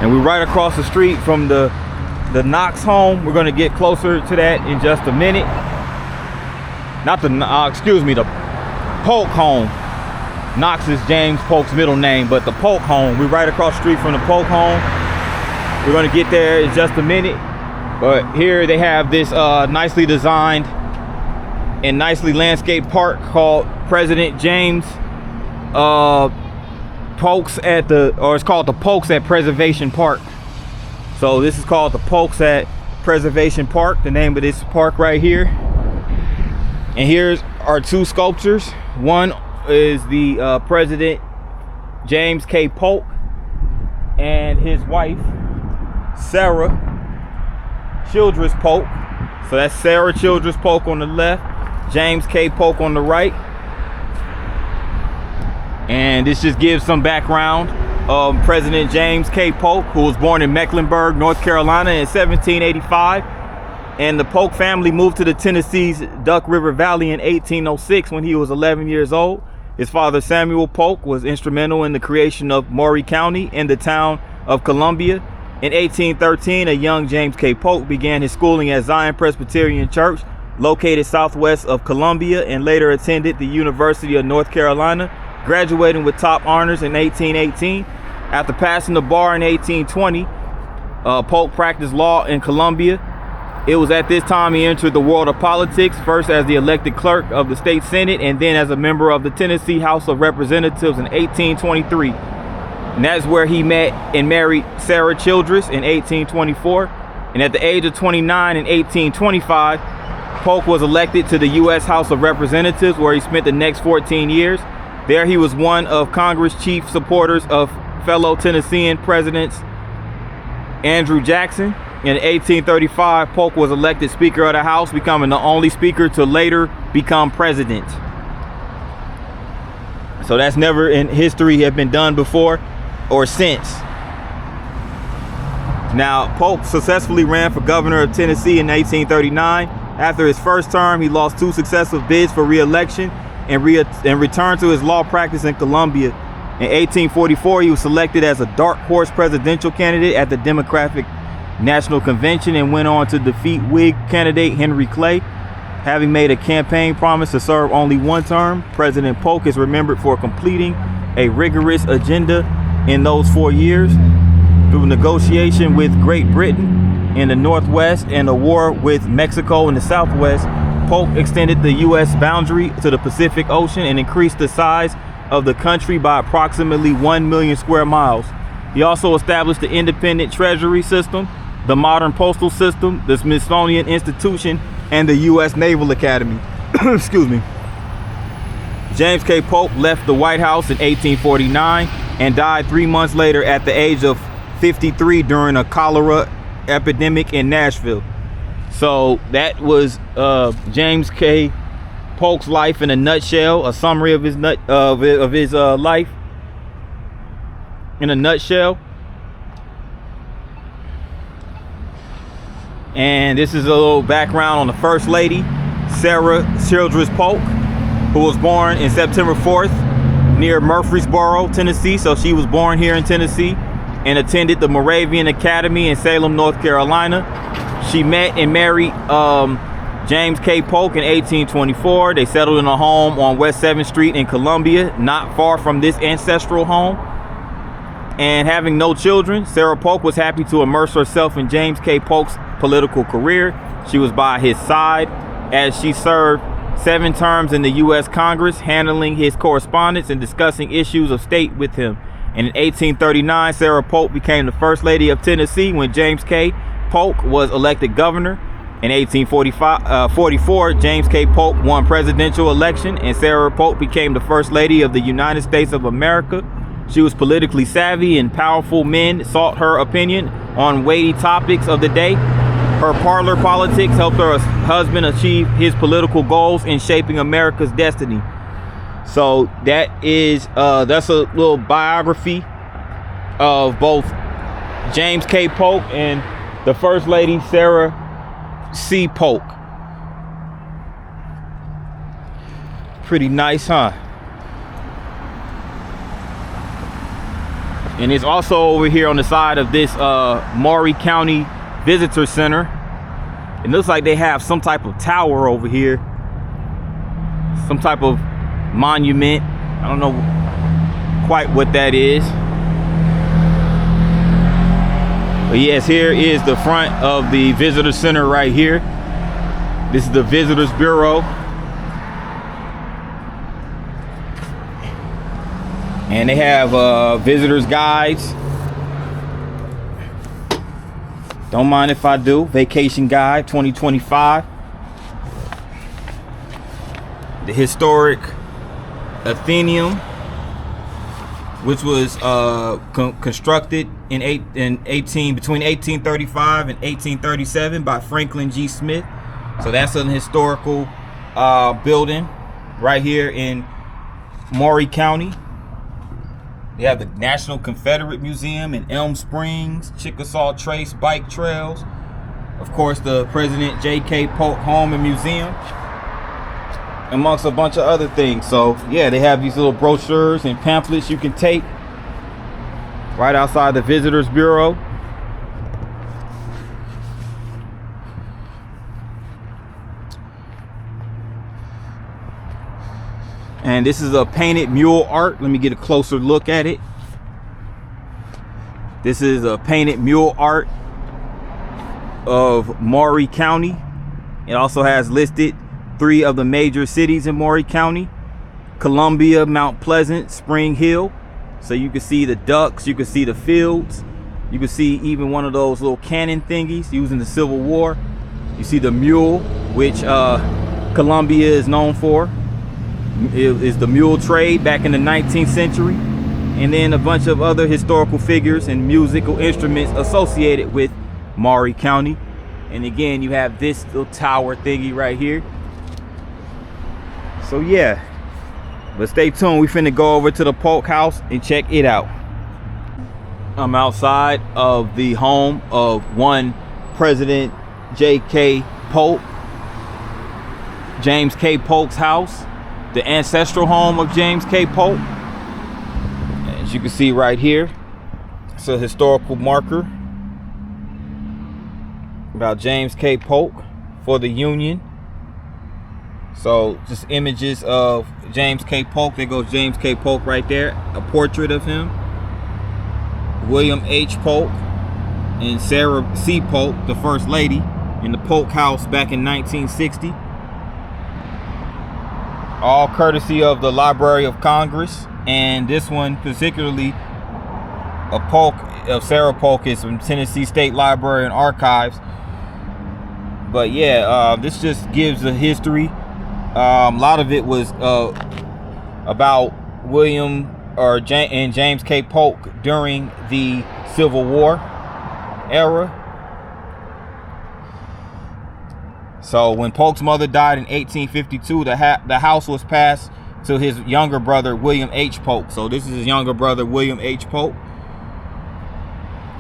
And we're right across the street from the Knox home. We're gonna get closer to that in just a minute. Not the, the Polk home. Knox is James Polk's middle name, but the Polk home. We're right across the street from the Polk home. We're gonna get there in just a minute. But here they have this nicely designed and nicely landscaped park called President James Polk's it's called the Polk's at Preservation Park. So this is called the Polk's at Preservation Park, the name of this park right here. And here's our two sculptures. One is the President James K. Polk and his wife Sarah Childress Polk. So that's Sarah Childress Polk on the left, James K. Polk on the right. And this just gives some background of President James K. Polk, who was born in Mecklenburg, North Carolina in 1785. And the Polk family moved to the Tennessee's Duck River Valley in 1806 when he was 11 years old. His father, Samuel Polk, was instrumental in the creation of Maury County and the town of Columbia. In 1813, a young James K. Polk began his schooling at Zion Presbyterian Church, located southwest of Columbia, and later attended the University of North Carolina, graduating with top honors in 1818. After passing the bar in 1820, Polk practiced law in Columbia. It was at this time he entered the world of politics, first as the elected clerk of the state senate and then as a member of the Tennessee House of Representatives in 1823. And that's where he met and married Sarah Childress in 1824. And at the age of 29 in 1825, Polk was elected to the U.S. House of Representatives, where he spent the next 14 years. There he was one of Congress' chief supporters of fellow Tennessean presidents Andrew Jackson. In 1835, Polk was elected Speaker of the House, becoming the only speaker to later become president. So that's never in history have been done before or since. Now, Polk successfully ran for governor of Tennessee in 1839. After his first term, he lost 2 successive bids for re-election and returned to his law practice in Columbia. In 1844, he was selected as a dark horse presidential candidate at the Democratic National Convention and went on to defeat Whig candidate Henry Clay. Having made a campaign promise to serve only 1 term, President Polk is remembered for completing a rigorous agenda in those 4 years. Through negotiation with Great Britain in the Northwest and a war with Mexico in the Southwest, Polk extended the U.S. boundary to the Pacific Ocean and increased the size of the country by approximately 1 million square miles. He also established the independent treasury system, the modern postal system, the Smithsonian Institution, and the U.S. Naval Academy. Excuse me. James K. Polk left the White House in 1849 and died 3 months later at the age of 53 during a cholera epidemic in Nashville. So that was James K. Polk's life in a nutshell, a summary of his life in a nutshell. And this is a little background on the First Lady, Sarah Childress Polk, who was born in September 4th near Murfreesboro, Tennessee. So she was born here in Tennessee and attended the Moravian Academy in Salem, North Carolina. She met and married James K. Polk in 1824. They settled in a home on West 7th Street in Columbia, not far from this ancestral home. And having no children, Sarah Polk was happy to immerse herself in James K. Polk's political career. She was by his side as she served 7 terms in the U.S. Congress, handling his correspondence and discussing issues of state with him. And in 1839, Sarah Polk became the First Lady of Tennessee when James K. Polk was elected governor. In 1844, James K. Polk won presidential election, and Sarah Polk became the First Lady of the United States of America. She was politically savvy, and powerful men sought her opinion on weighty topics of the day. Her parlor politics helped her husband achieve his political goals in shaping America's destiny. So that is that's a little biography of both James K. Polk and the First Lady Sarah C. Polk. Pretty nice, huh? And it's also over here on the side of this Maury County Visitor Center. It looks like they have some type of tower over here, some type of monument. I don't know quite what that is. But yes, here is the front of the visitor center right here. This is the Visitors Bureau. And they have visitors guides. Don't mind if I do. Vacation guide 2025. The historic Athenaeum, which was constructed between 1835 and 1837 by Franklin G. Smith. So that's an historical building right here in Maury County. They have the National Confederate Museum in Elm Springs, Chickasaw Trace Bike Trails. Of course, the President J.K. Polk Home and Museum, amongst a bunch of other things. So yeah, they have these little brochures and pamphlets you can take right outside the Visitors Bureau. And this is a painted mule art. Let me get a closer look at it. This is a painted mule art of Maury County. It also has listed 3 of the major cities in Maury County: Columbia, Mount Pleasant, Spring Hill. So you can see the ducks, you can see the fields, you can see even one of those little cannon thingies used in the Civil War. You see the mule, which Columbia is known for. It is the mule trade back in the 19th century. And then a bunch of other historical figures and musical instruments associated with Maury County. And again, you have this little tower thingy right here. So yeah, but stay tuned. We finna go over to the Polk house and check it out. I'm outside of the home of one President J.K. Polk, James K. Polk's house, the ancestral home of James K. Polk. As you can see right here, it's a historical marker about James K. Polk for the Union. So just images of James K. Polk. There goes James K. Polk right there, a portrait of him. William H. Polk and Sarah C. Polk, the First Lady, in the Polk house back in 1960. All courtesy of the Library of Congress. And this one particularly, a Polk of Sarah Polk, is from Tennessee State Library and Archives. But yeah, this just gives the history. A lot of it was about William and James K. Polk during the Civil War era. So when Polk's mother died in 1852, the house was passed to his younger brother, William H. Polk. So this is his younger brother, William H. Polk.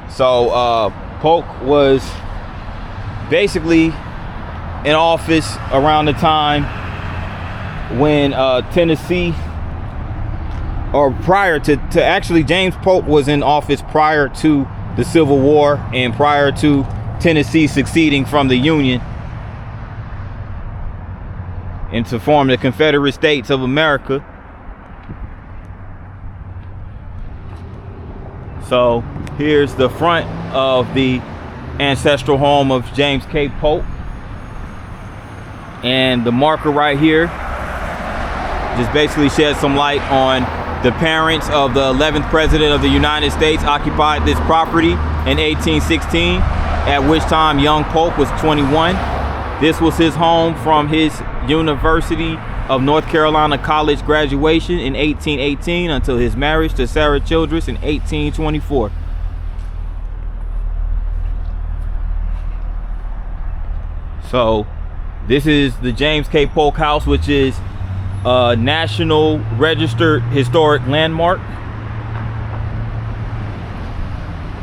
So Polk was basically in office around the time when Tennessee, or prior to actually, James Polk was in office prior to the Civil War and prior to Tennessee succeeding from the Union and to form the Confederate States of America. So here's the front of the ancestral home of James K. Polk. And the marker right here just basically sheds some light on the parents of the 11th president of the United States occupied this property in 1816, at which time young Polk was 21. This was his home from his University of North Carolina College graduation in 1818 until his marriage to Sarah Childress in 1824. So this is the James K. Polk House, which is a National Registered Historic Landmark.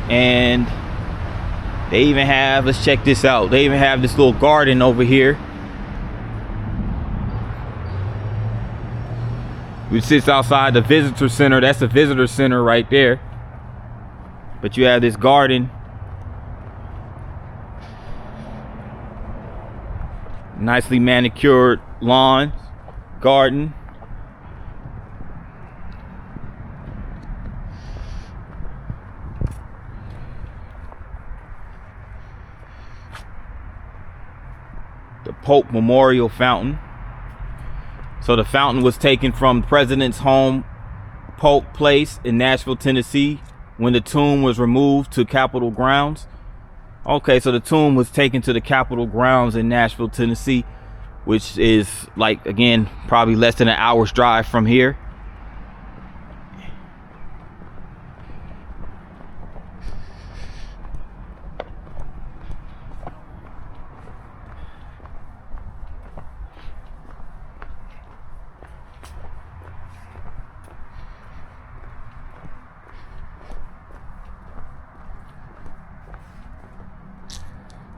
And they even have, let's check this out, they even have this little garden over here, which sits outside the visitor center. That's the visitor center right there. But you have this garden, nicely manicured lawn, garden. The Polk Memorial Fountain. So the fountain was taken from the president's home, Polk Place in Nashville, Tennessee, when the tomb was removed to Capitol grounds. Okay, so the tomb was taken to the Capitol grounds in Nashville, Tennessee, which is, like, again, probably less than an hour's drive from here.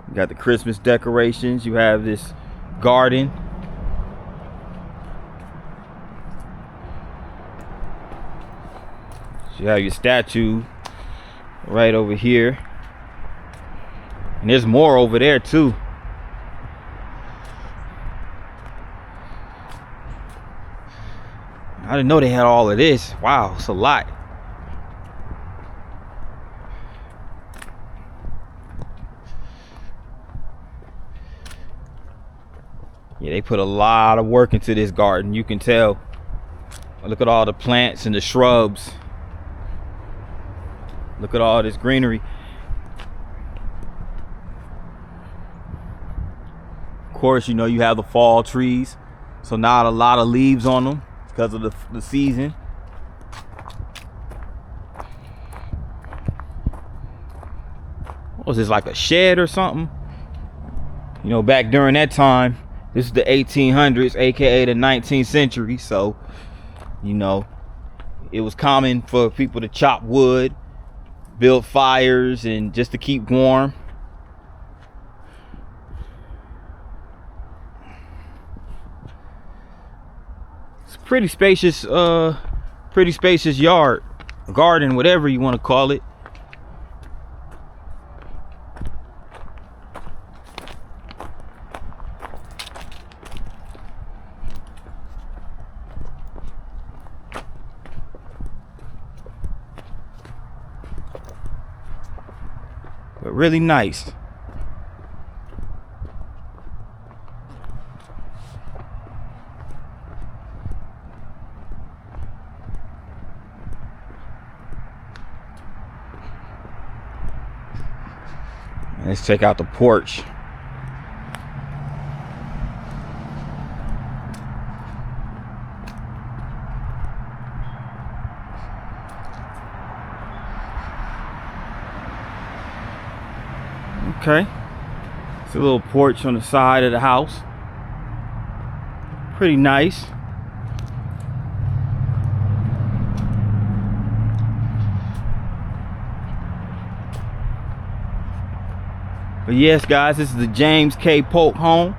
You got the Christmas decorations. You have this garden. So you have your statue right over here. And there's more over there too. I didn't know they had all of this. Wow, it's a lot. Yeah, they put a lot of work into this garden. You can tell. Look at all the plants and the shrubs. Look at all this greenery. Of course, you know, you have the fall trees. So not a lot of leaves on them because of the season. What was this, like a shed or something? You know, back during that time, this is the 1800s, aka the 19th century. So, you know, it was common for people to chop wood, build fires, and just to keep warm. It's a pretty spacious yard, garden, whatever you want to call it. But really nice. Let's check out the porch. Okay, it's a little porch on the side of the house. Pretty nice. But yes, guys, this is the James K. Polk home,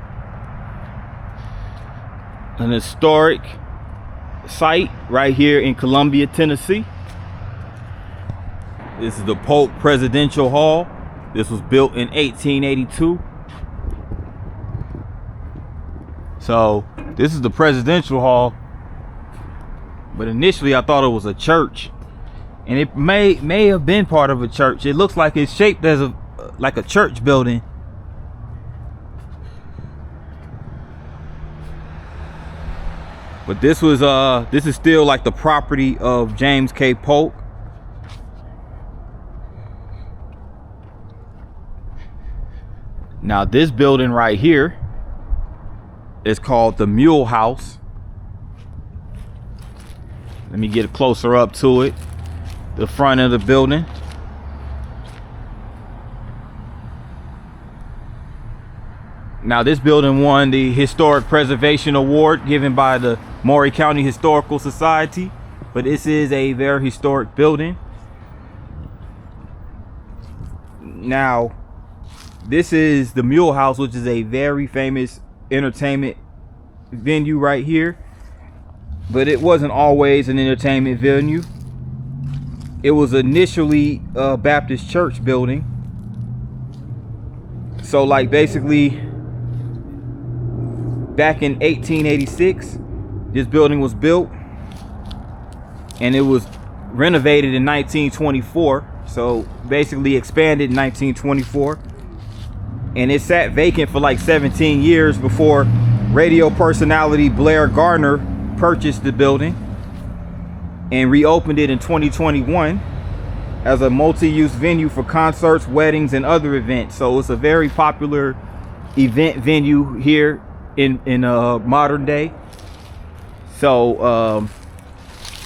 an historic site right here in Columbia, Tennessee. This is the Polk Presidential Hall. This was built in 1882. So this is the Presidential Hall, but initially I thought it was a church, and it may have been part of a church. It looks like it's shaped as like a church building. But this is still like the property of James K. Polk. Now this building right here is called the Mulehouse. Let me get closer up to it. The front of the building. Now this building won the Historic Preservation Award given by the Maury County Historical Society, but this is a very historic building. Now this is the Mulehouse, which is a very famous entertainment venue right here, but it wasn't always an entertainment venue. It was initially a Baptist church building. So like basically back in 1886, this building was built and it was renovated in 1924. So basically expanded in 1924. And it sat vacant for like 17 years before radio personality Blair Garner purchased the building and reopened it in 2021 as a multi-use venue for concerts, weddings, and other events. So it's a very popular event venue here in modern day. So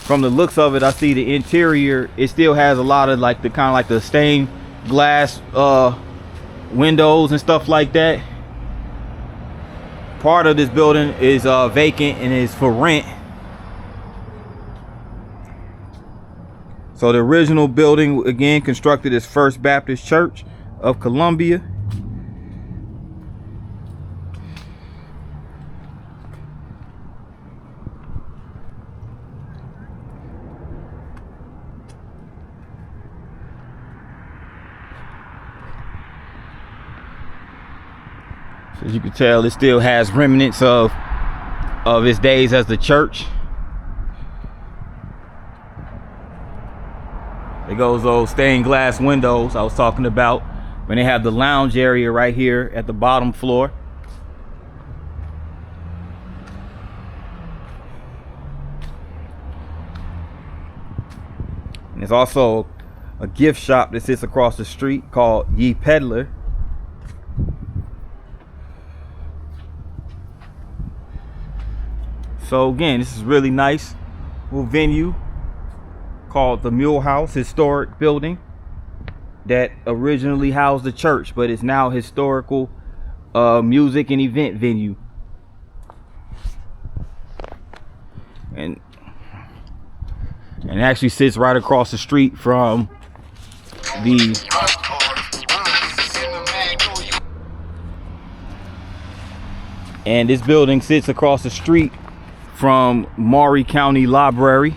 from the looks of it, I see the interior, it still has a lot of like the kind of like the stained glass windows and stuff like that. Part of this building is vacant and is for rent. So the original building, again, constructed as First Baptist Church of Columbia. So as you can tell, it still has remnants of its days as the church. There goes those stained glass windows I was talking about when they have the lounge area right here at the bottom floor. And there's also a gift shop that sits across the street called Ye Peddler. So again, this is really nice little venue called the Mulehouse, historic building that originally housed the church, but it's now historical music and event venue. And actually sits right across the street from and this building sits across the street from Maury County Library.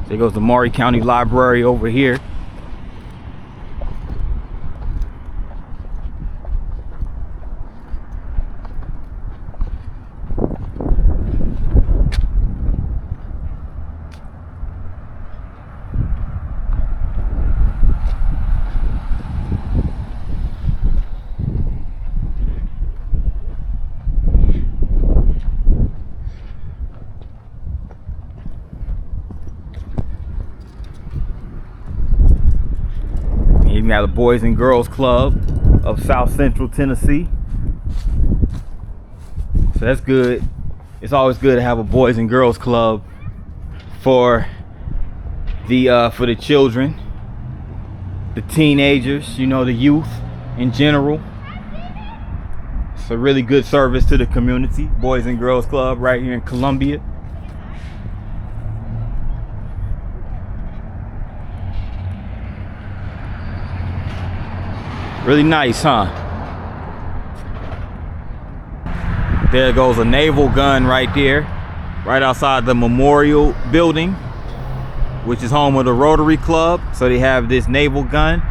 There goes the Maury County Library over here. You got the Boys and Girls Club of South Central Tennessee. So that's good. It's always good to have a Boys and Girls Club for the children, the teenagers, you know, the youth in general. It's a really good service to the community. Boys and Girls Club right here in Columbia. Really nice, huh? There goes a naval gun right there, right outside the Memorial Building, which is home of the Rotary Club. So they have this naval gun,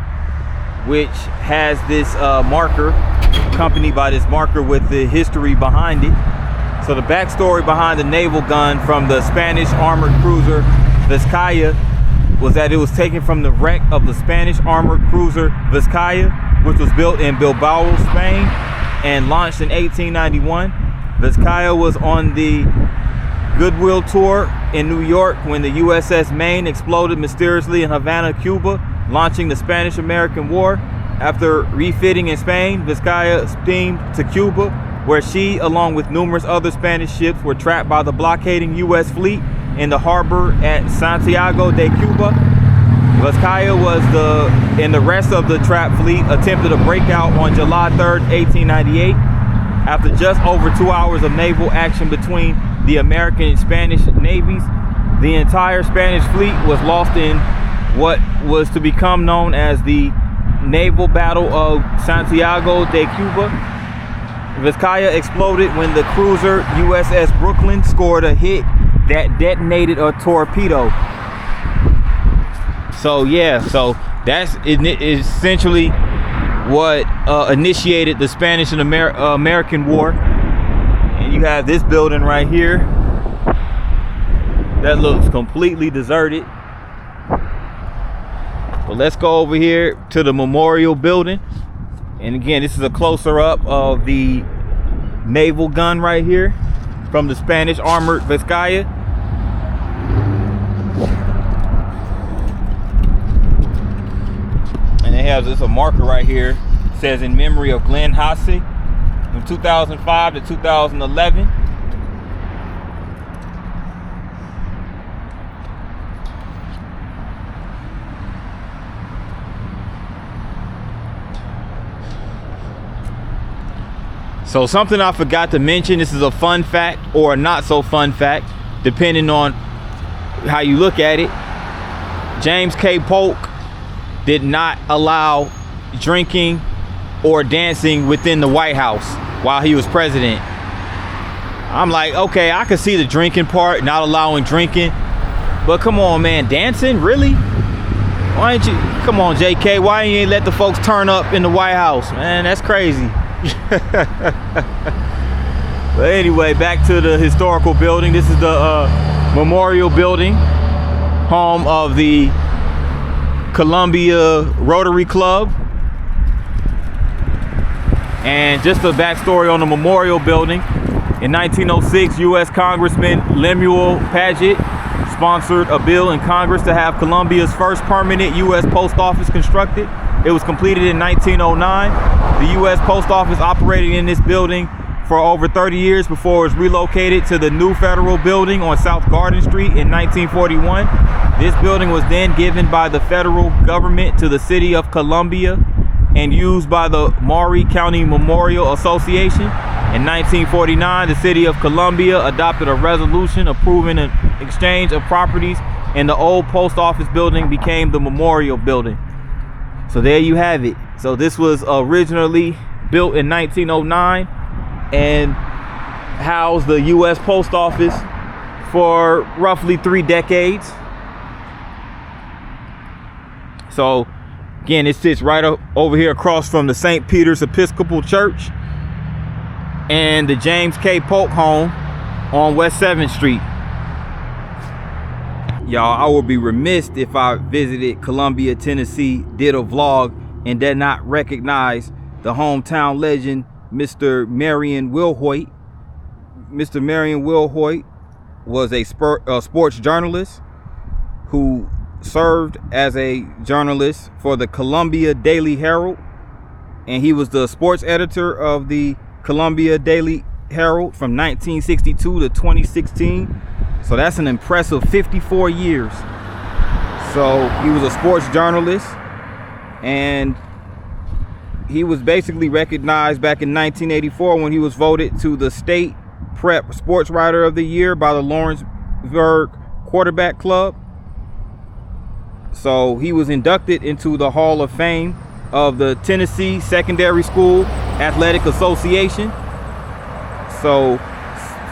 which has this marker, accompanied by this marker with the history behind it. So the backstory behind the naval gun from the Spanish armored cruiser Vizcaya was that it was taken from the wreck of the Spanish armored cruiser Vizcaya, which was built in Bilbao, Spain, and launched in 1891. Vizcaya was on the Goodwill Tour in New York when the USS Maine exploded mysteriously in Havana, Cuba, launching the Spanish-American War. After refitting in Spain, Vizcaya steamed to Cuba, where she, along with numerous other Spanish ships, were trapped by the blockading U.S. fleet in the harbor at Santiago de Cuba. Vizcaya and the rest of the trapped fleet attempted a breakout on July 3rd, 1898. After just over 2 hours of naval action between the American and Spanish navies, the entire Spanish fleet was lost in what was to become known as the Naval Battle of Santiago de Cuba. Vizcaya exploded when the cruiser USS Brooklyn scored a hit that detonated a torpedo. So yeah, so that's essentially what initiated the Spanish and American War. And you have this building right here that looks completely deserted. But let's go over here to the Memorial Building. And again, this is a closer up of the naval gun right here from the Spanish armored Vizcaya. And they have this a marker right here. It says in memory of Glenn Hasse from 2005 to 2011. So something I forgot to mention, this is a fun fact or a not so fun fact, depending on how you look at it. James K. Polk did not allow drinking or dancing within the White House while he was president. I'm like, okay, I can see the drinking part, not allowing drinking, but come on, man, dancing, really? Why ain't you, come on, JK, why you ain't let the folks turn up in the White House, man? That's crazy. But anyway, back to the historical building. This is the Memorial Building, home of the Columbia Rotary Club. And just a backstory on the Memorial Building. In 1906, U.S. Congressman Lemuel Paget sponsored a bill in Congress to have Columbia's first permanent U.S. post office constructed. It was completed in 1909. The U.S. Post Office operated in this building for over 30 years before it was relocated to the new federal building on South Garden Street in 1941. This building was then given by the federal government to the city of Columbia and used by the Maury County Memorial Association. In 1949, the city of Columbia adopted a resolution approving an exchange of properties, and the old post office building became the Memorial Building. So there you have it. So this was originally built in 1909 and housed the U.S. Post Office for roughly 3 decades. So again, it sits right over here across from the St. Peter's Episcopal Church and the James K. Polk Home on West 7th Street. Y'all, I would be remiss if I visited Columbia, Tennessee, did a vlog, and did not recognize the hometown legend, Mr. Marion Wilhoit. Mr. Marion Wilhoit was a sports journalist who served as a journalist for the Columbia Daily Herald, and he was the sports editor of the Columbia Daily Herald from 1962 to 2016. So that's an impressive 54 years. So he was a sports journalist, and he was basically recognized back in 1984 when he was voted to the State Prep Sports Writer of the Year by the Lawrenceburg Quarterback Club. So he was inducted into the Hall of Fame of the Tennessee Secondary School Athletic Association. So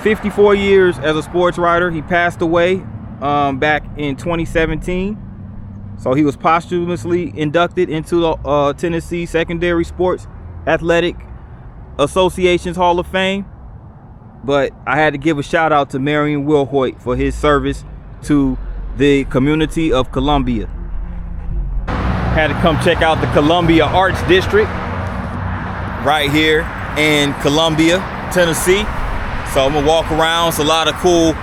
54 years as a sports writer. He passed away back in 2017. So he was posthumously inducted into the Tennessee Secondary Sports Athletic Association's Hall of Fame. But I had to give a shout out to Marion Wilhoit for his service to the community of Columbia. Had to come check out the Columbia Arts District right here. in Columbia, Tennessee. So I'm gonna walk around. It's a lot of cool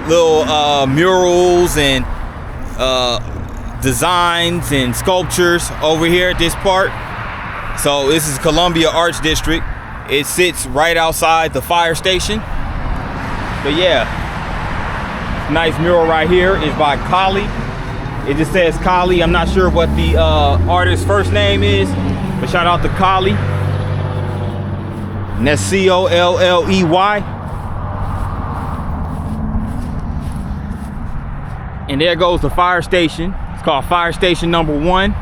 little murals and designs and sculptures over here at this park. So this is Columbia Arts District. It sits right outside the fire station. But yeah, nice mural right here is by Collie. It just says Collie. I'm not sure what the artist's first name is, but shout out to Collie. And that's C-O-L-L-E-Y. And there goes the fire station. It's called Fire Station number 1.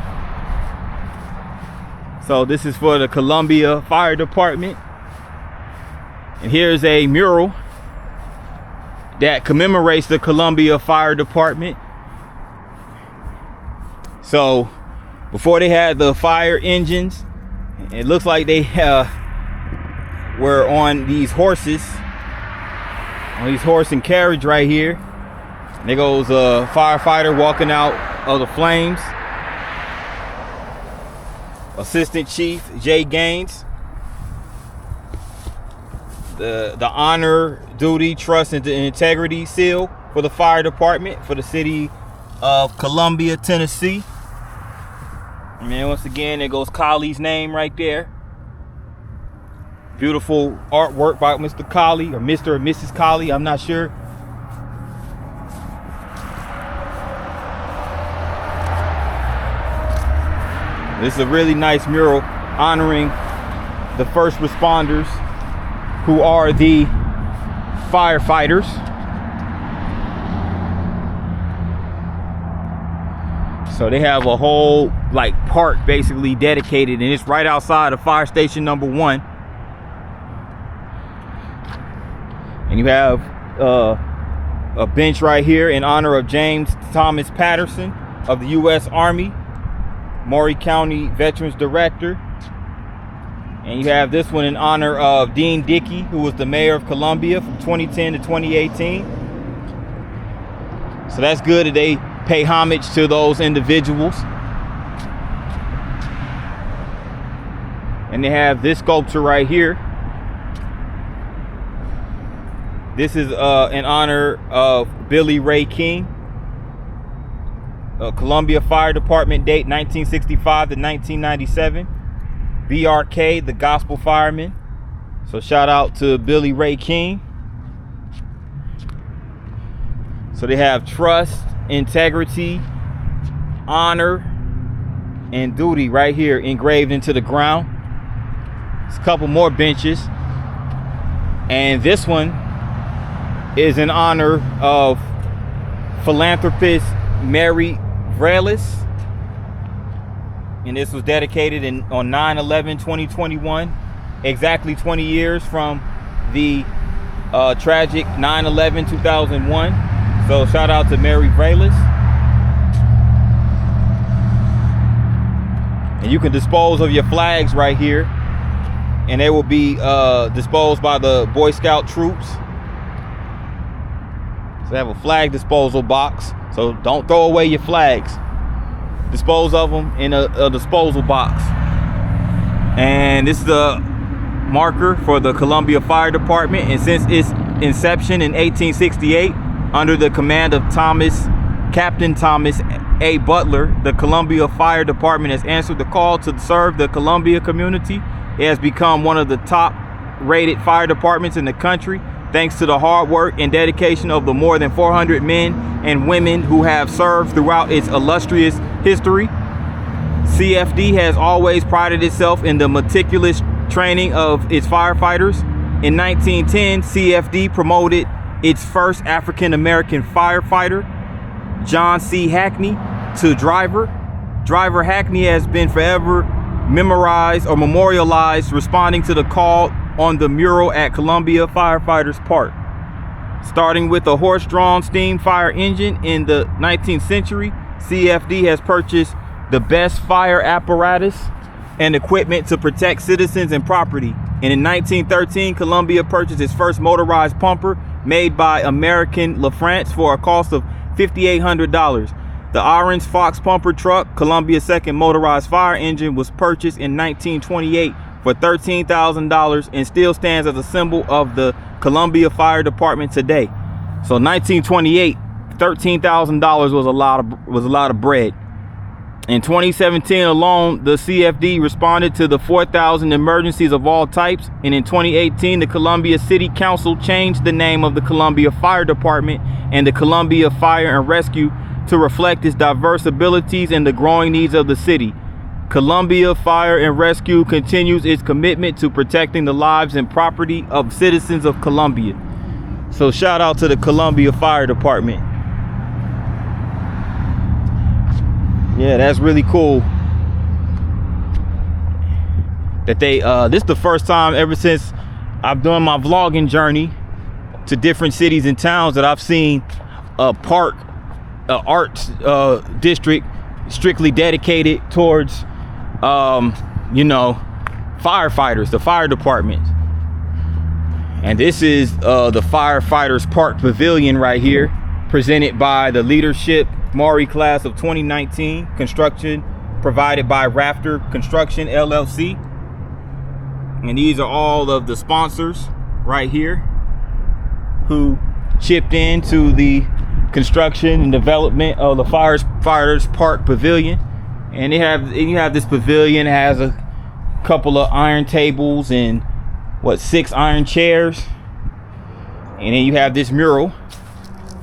So this is for the Columbia Fire Department. And here's a mural that commemorates the Columbia Fire Department. So before they had the fire engines, it looks like they were on these horses, horse and carriage right here. And there goes a firefighter walking out of the flames. Assistant Chief Jay Gaines. The honor, duty, trust, and integrity seal for the fire department for the city of Columbia, Tennessee. And then once again, there goes Collie's name right there. Beautiful artwork by Mr. Collie, or Mr. or Mrs. Collie, I'm not sure. This is a really nice mural honoring the first responders, who are the firefighters. So they have a whole like park basically dedicated, and it's right outside of Fire Station number 1. And you have a bench right here in honor of James Thomas Patterson of the U.S. Army, Maury County Veterans Director. And you have this one in honor of Dean Dickey, who was the mayor of Columbia from 2010 to 2018. So that's good that they pay homage to those individuals. And they have this sculpture right here. This is in honor of Billy Ray King. Columbia Fire Department, date 1965 to 1997. BRK, the gospel fireman. So shout out to Billy Ray King. So they have trust, integrity, honor, and duty right here engraved into the ground. There's a couple more benches. And this one is in honor of philanthropist Maury County. And this was dedicated on 9/11/2021, exactly 20 years from the tragic 9/11/2001. So shout out to Maury County. And you can dispose of your flags right here, and they will be disposed by the Boy Scout troops. So they have a flag disposal box, so don't throw away your flags. Dispose of them in a disposal box. And this is the marker for the Columbia Fire Department, and since its inception in 1868 under the command of Captain Thomas A. Butler, the Columbia Fire Department has answered the call to serve the Columbia community. It has become one of the top rated fire departments in the country, thanks to the hard work and dedication of the more than 400 men and women who have served throughout its illustrious history. CFD has always prided itself in the meticulous training of its firefighters. In 1910, CFD promoted its first African-American firefighter, John C. Hackney, to driver. Driver Hackney has been forever memorized or memorialized, responding to the call on the mural at Columbia Firefighters Park. Starting with a horse-drawn steam fire engine in the 19th century, CFD has purchased the best fire apparatus and equipment to protect citizens and property. And in 1913, Columbia purchased its first motorized pumper made by American LaFrance for a cost of $5,800. The orange Fox pumper truck, Columbia's second motorized fire engine, was purchased in 1928 for $13,000 and still stands as a symbol of the Columbia Fire Department today. So 1928, $13,000 was a lot of bread. In 2017 alone, the CFD responded to the 4,000 emergencies of all types, and in 2018, the Columbia City Council changed the name of the Columbia Fire Department and the Columbia Fire and Rescue to reflect its diverse abilities and the growing needs of the city. Columbia Fire and Rescue continues its commitment to protecting the lives and property of citizens of Columbia. So shout out to the Columbia Fire Department. Yeah, that's really cool that they this is the first time ever since I've done my vlogging journey to different cities and towns that I've seen a park, arts district strictly dedicated towards you know, firefighters, the fire department. And this is the Firefighters Park Pavilion right here, presented by the Leadership Maury class of 2019. Construction provided by Rafter Construction LLC. And these are all of the sponsors right here who chipped into the construction and development of the Firefighters Park Pavilion. And you have this pavilion, has a couple of iron tables and 6 iron chairs. And then you have this mural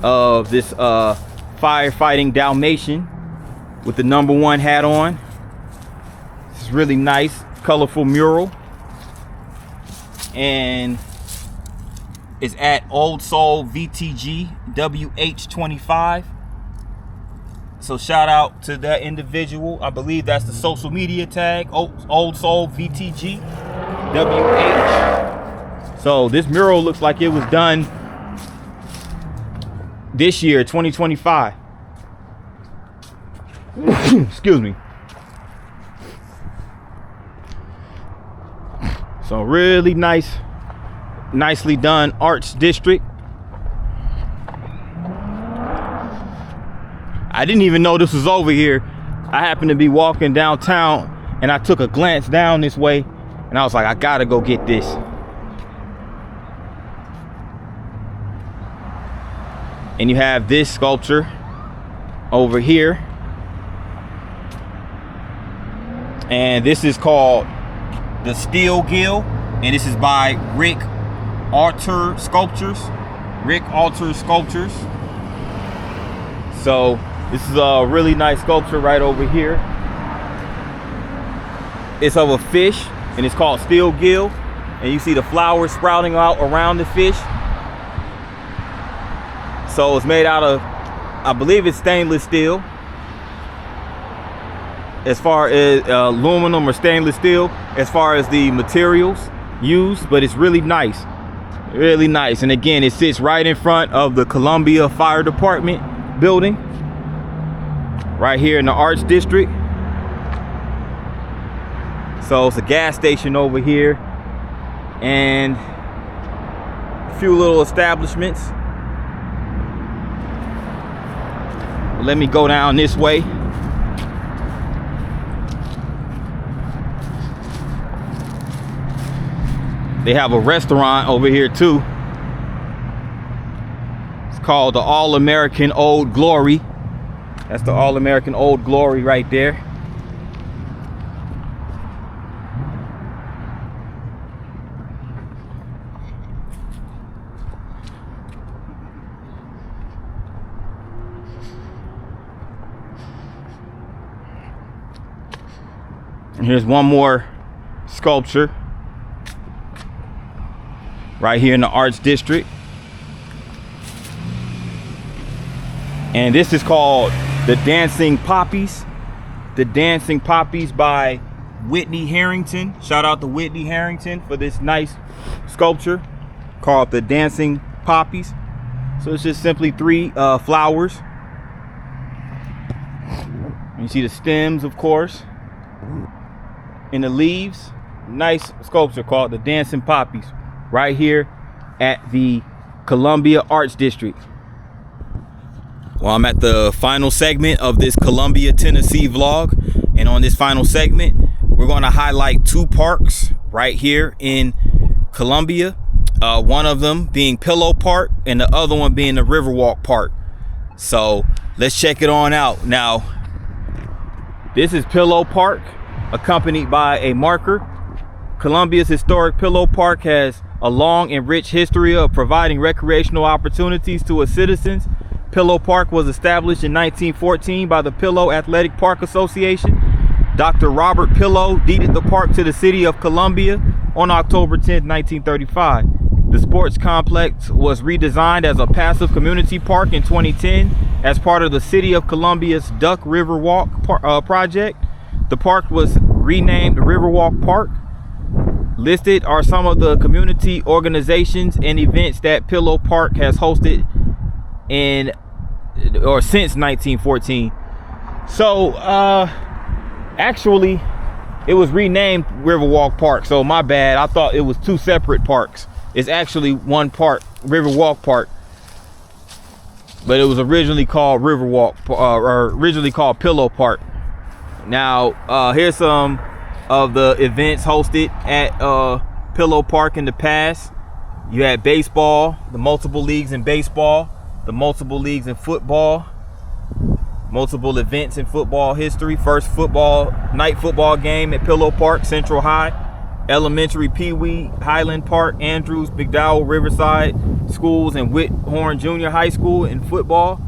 of this firefighting Dalmatian with the #1 hat on. This is really nice, colorful mural. And it's at Old Soul VTG WH25. So shout out to that individual. I believe that's the social media tag, Old Soul VTG WH. So this mural looks like it was done this year, 2025. Excuse me. So really nicely done arts district. I didn't even know this was over here. I happened to be walking downtown and I took a glance down this way and I was like, I gotta go get this. And you have this sculpture over here. And this is called the Steel Gill. And this is by Rick Alter Sculptures. So this is a really nice sculpture right over here. It's of a fish and it's called Steel Gill. And you see the flowers sprouting out around the fish. So it's made out of, I believe it's stainless steel. As far as aluminum or stainless steel, as far as the materials used, but it's really nice. And again, it sits right in front of the Columbia Fire Department building, right here in the Arts District. So it's a gas station over here and a few little establishments. Let me go down this way. They have a restaurant over here too. It's called the All-American Old Glory. That's the All-American Old Glory right there. And here's one more sculpture right here in the Arts District. And this is called the Dancing Poppies. The Dancing Poppies by Whitney Harrington. Shout out to Whitney Harrington for this nice sculpture called the Dancing Poppies. So it's just simply 3 flowers. You see the stems, of course, and the leaves. Nice sculpture called the Dancing Poppies right here at the Columbia Arts District. Well, I'm at the final segment of this Columbia, Tennessee vlog, and on this final segment, we're We're going to highlight two parks right here in Columbia. One of them being Pillow Park and the other one being the Riverwalk Park. So let's check it on out. Now, this is Pillow Park, accompanied by a marker. Columbia's historic Pillow Park has a long and rich history of providing recreational opportunities to its citizens. Pillow Park was established in 1914 by the Pillow Athletic Park Association. Dr. Robert Pillow deeded the park to the city of Columbia on October 10, 1935. The sports complex was redesigned as a passive community park in 2010 as part of the City of Columbia's Duck River Walk project. The park was renamed Riverwalk Park. Listed are some of the community organizations and events that Pillow Park has hosted since 1914. So actually it was renamed Riverwalk Park, so my bad. I thought it was two separate parks. It's actually one park, Riverwalk Park, but it was originally called originally called Pillow Park. Now here's some of the events hosted at Pillow Park in the past. You had baseball, the multiple leagues in baseball, the multiple leagues in football, multiple events in football history. First night football game at Pillow Park, Central High, Elementary, Pee Wee, Highland Park, Andrews, McDowell, Riverside schools, and Whithorn Junior High School in football.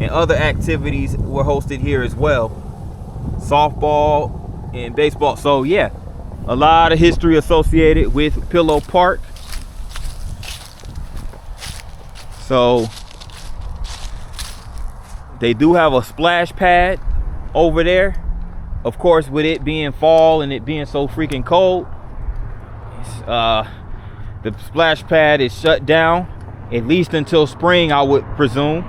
And other activities were hosted here as well. Softball and baseball. So yeah, a lot of history associated with Pillow Park. So they do have a splash pad over there. Of course, with it being fall and it being so freaking cold, the splash pad is shut down, at least until spring, I would presume.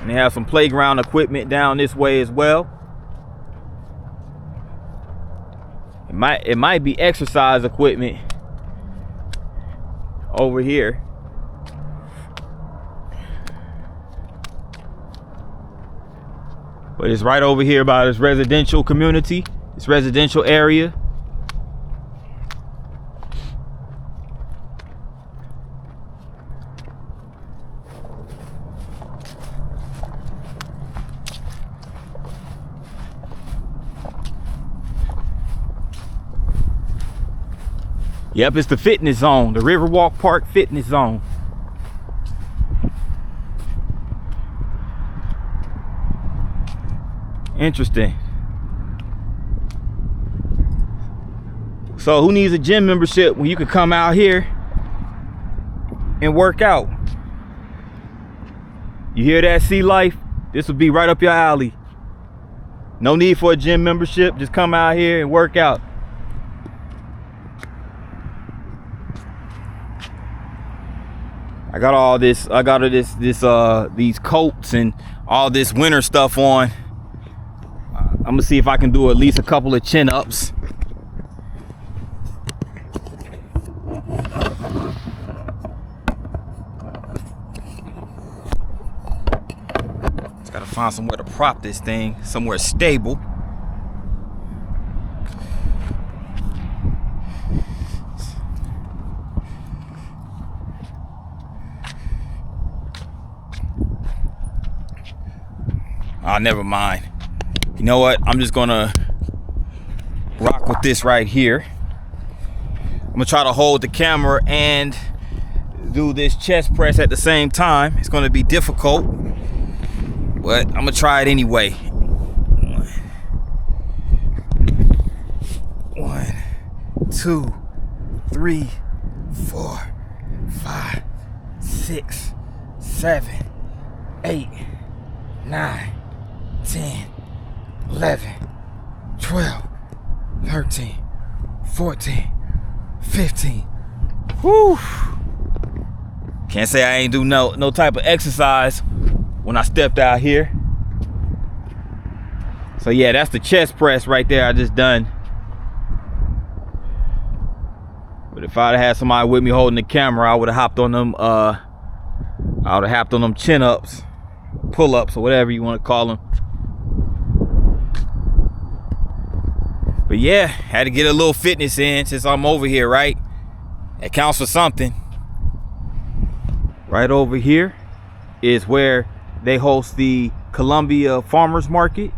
And they have some playground equipment down this way as well. It might be exercise equipment over here. But it's right over here by this residential community, this residential area. Yep, it's the fitness zone, the Riverwalk Park fitness zone. Interesting. So who needs a gym membership when you can come out here and work out? You hear that, Sea Life? This will be right up your alley. No need for a gym membership, just come out here and work out. I got all this, these coats and all this winter stuff on. I'm gonna see if I can do at least a couple of chin-ups. Just gotta find somewhere to prop this thing, somewhere stable. Oh, never mind. You know what? I'm just gonna rock with this right here. I'm gonna try to hold the camera and do this chest press at the same time. It's gonna be difficult, but I'm gonna try it anyway. 1, 2, 3, 4, 5, 6, 7, 8, 9, 10, 11, 12, 13, 14, 15. Whew. Can't say I ain't do no type of exercise when I stepped out here. So yeah, that's the chest press right there I just done. But if I'd had somebody with me holding the camera, I would have hopped on them chin-ups. pull-ups or whatever you want to call them. But yeah, had to get a little fitness in since I'm over here, right? It counts for something. Right over here is where they host the Columbia Farmers Market,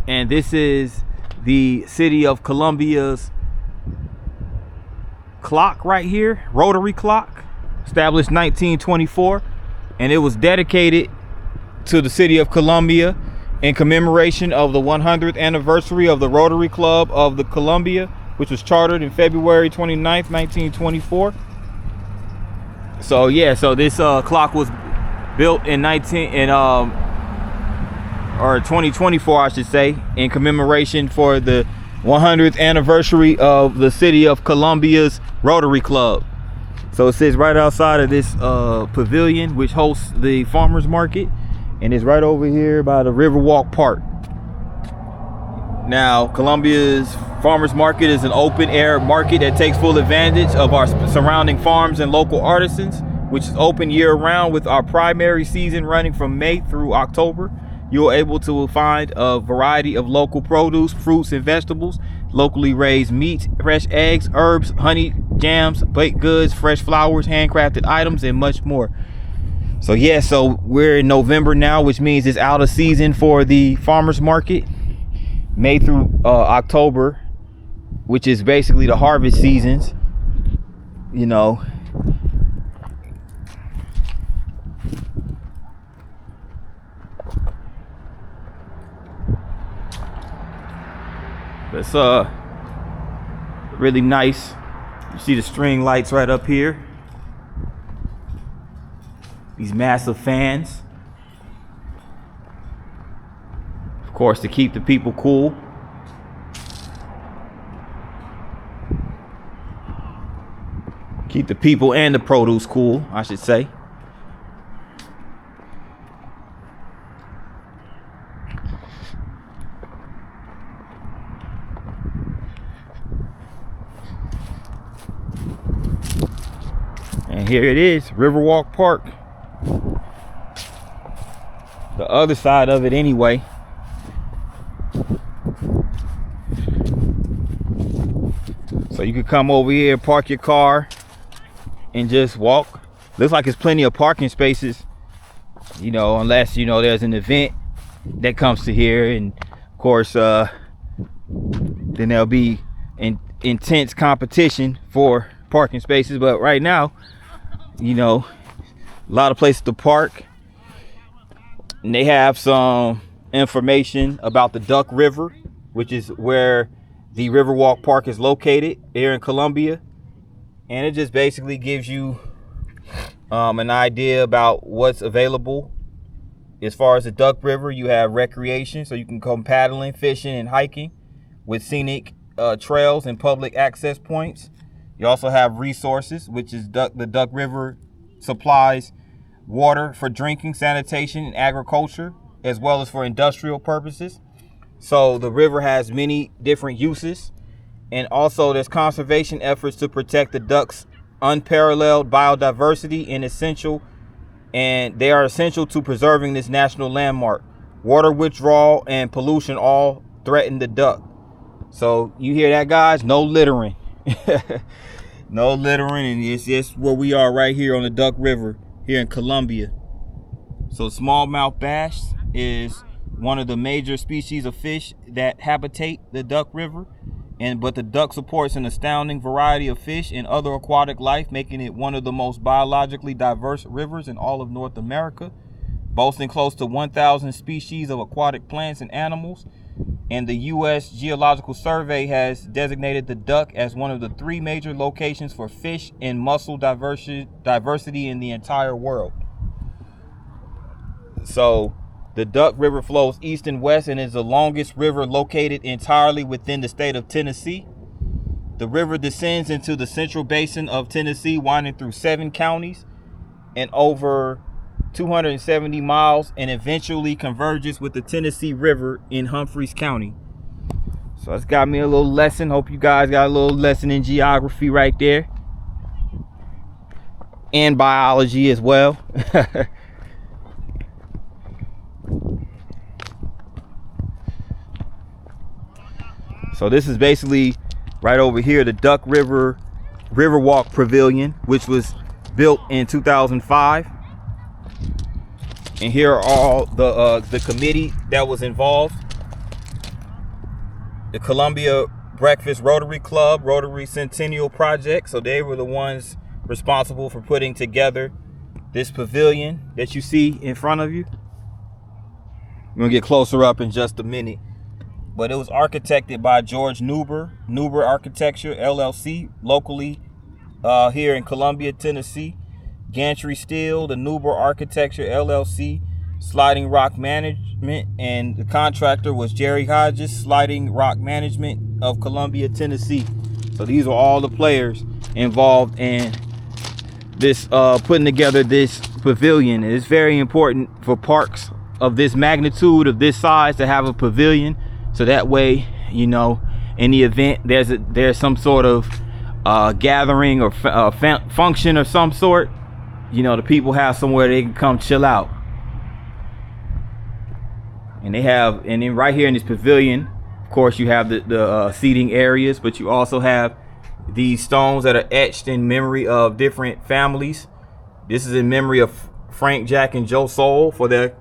and this is the city of Columbia's clock right here, rotary clock, established 1924, and it was dedicated to the city of Columbia in commemoration of the 100th anniversary of the Rotary Club of the Columbia, which was chartered in February 29th, 1924. So yeah, so this clock was built in 2024, I should say, in commemoration for the 100th anniversary of the city of Columbia's Rotary Club. So it sits right outside of this pavilion, which hosts the farmers market, and it's right over here by the Riverwalk Park. Now, Columbia's farmers market is an open air market that takes full advantage of our surrounding farms and local artisans, which is open year round with our primary season running from May through October. You're able to find a variety of local produce, fruits and vegetables, locally raised meats, fresh eggs, herbs, honey, jams, baked goods, fresh flowers, handcrafted items, and much more. So yeah, so we're in November now, which means it's out of season for the farmers market. May through October, which is basically the harvest seasons, you know. It's really nice. You see the string lights right up here. These massive fans. Of course, to keep the people cool. Keep the people and the produce cool, I should say. And here it is, Riverwalk Park. The other side of it anyway. So you could come over here, park your car, and just walk. Looks like there's plenty of parking spaces, you know, unless, you know, there's an event that comes to here. And of course, then there'll be intense competition for parking spaces. But right now, you know, a lot of places to park. And they have some information about the Duck River, which is where the Riverwalk Park is located here in Columbia. And it just basically gives you an idea about what's available. As far as the Duck River, you have recreation, so you can come paddling, fishing, and hiking with scenic trails and public access points. You also have resources, which is the Duck River supplies water for drinking, sanitation, and agriculture, as well as for industrial purposes. So the river has many different uses. And also there's conservation efforts to protect the ducks' unparalleled biodiversity and they are essential to preserving this national landmark. Water withdrawal and pollution all threaten the duck. So you hear that, guys? No littering. No littering, and it's just where we are right here on the Duck River here in Columbia. So smallmouth bass is one of the major species of fish that habitate the Duck River. But the duck supports an astounding variety of fish and other aquatic life, making it one of the most biologically diverse rivers in all of North America, boasting close to 1,000 species of aquatic plants and animals. And the U.S. Geological Survey has designated the duck as one of the 3 major locations for fish and mussel diversity in the entire world. So the Duck River flows east and west and is the longest river located entirely within the state of Tennessee. The river descends into the central basin of Tennessee, winding through 7 counties and over 270 miles, and eventually converges with the Tennessee River in Humphreys County. So that's got me a little lesson. Hope you guys got a little lesson in geography right there. And biology as well. So this is basically right over here, the Duck River Riverwalk Pavilion, which was built in 2005. And here are all the committee that was involved. The Columbia Breakfast Rotary Club, Rotary Centennial Project. So they were the ones responsible for putting together this pavilion that you see in front of you. We're gonna get closer up in just a minute. But it was architected by George Nuber Architecture, LLC, locally here in Columbia, Tennessee. Gantry Steel, the Nuber Architecture, LLC, Sliding Rock Management, and the contractor was Jerry Hodges, Sliding Rock Management of Columbia, Tennessee. So these are all the players involved in this putting together this pavilion. It's very important for parks of this magnitude, of this size, to have a pavilion, so that way, you know, in the event there's some sort of gathering or function of some sort, you know, the people have somewhere they can come chill out. And then right here in this pavilion, of course, you have the seating areas, but you also have these stones that are etched in memory of different families. This is in memory of Frank, Jack, and Joe Soul for their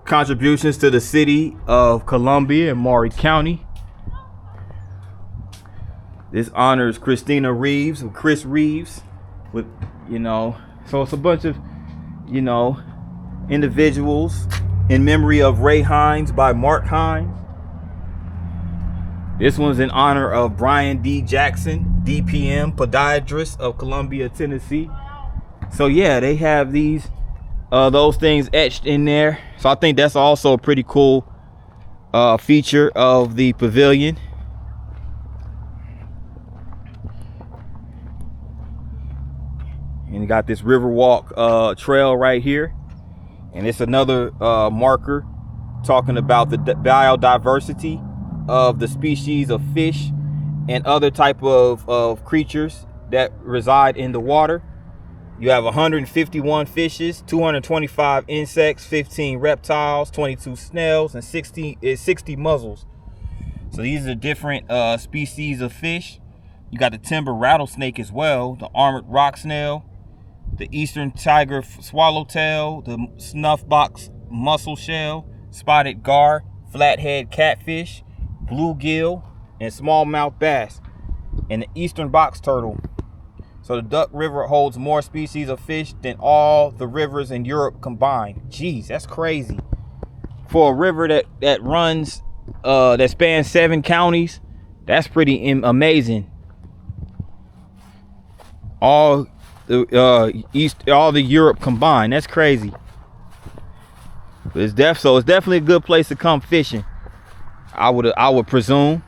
contributions to the city of Columbia and Maury County. This honors Christina Reeves, or Chris Reeves, with, you know, so it's a bunch of, you know, individuals in memory of Ray Hines by Mark Hines. This one's in honor of Brian D. Jackson, DPM, podiatrist of Columbia, Tennessee. So yeah, they have these those things etched in there. So I think that's also a pretty cool feature of the pavilion. And you got this Riverwalk trail right here, and it's another marker talking about the biodiversity of the species of fish and other type of creatures that reside in the water. You have 151 fishes, 225 insects, 15 reptiles, 22 snails, and 60 mussels. So these are different species of fish. You got the timber rattlesnake as well, the armored rock snail, the eastern tiger swallowtail, the snuffbox mussel shell, spotted gar, flathead catfish, bluegill, and smallmouth bass, and the eastern box turtle. So the Duck River holds more species of fish than all the rivers in Europe combined. Jeez, that's crazy. For a river that runs, that spans 7 counties, that's pretty amazing. All the Europe combined, that's crazy. But it's definitely a good place to come fishing, I would presume.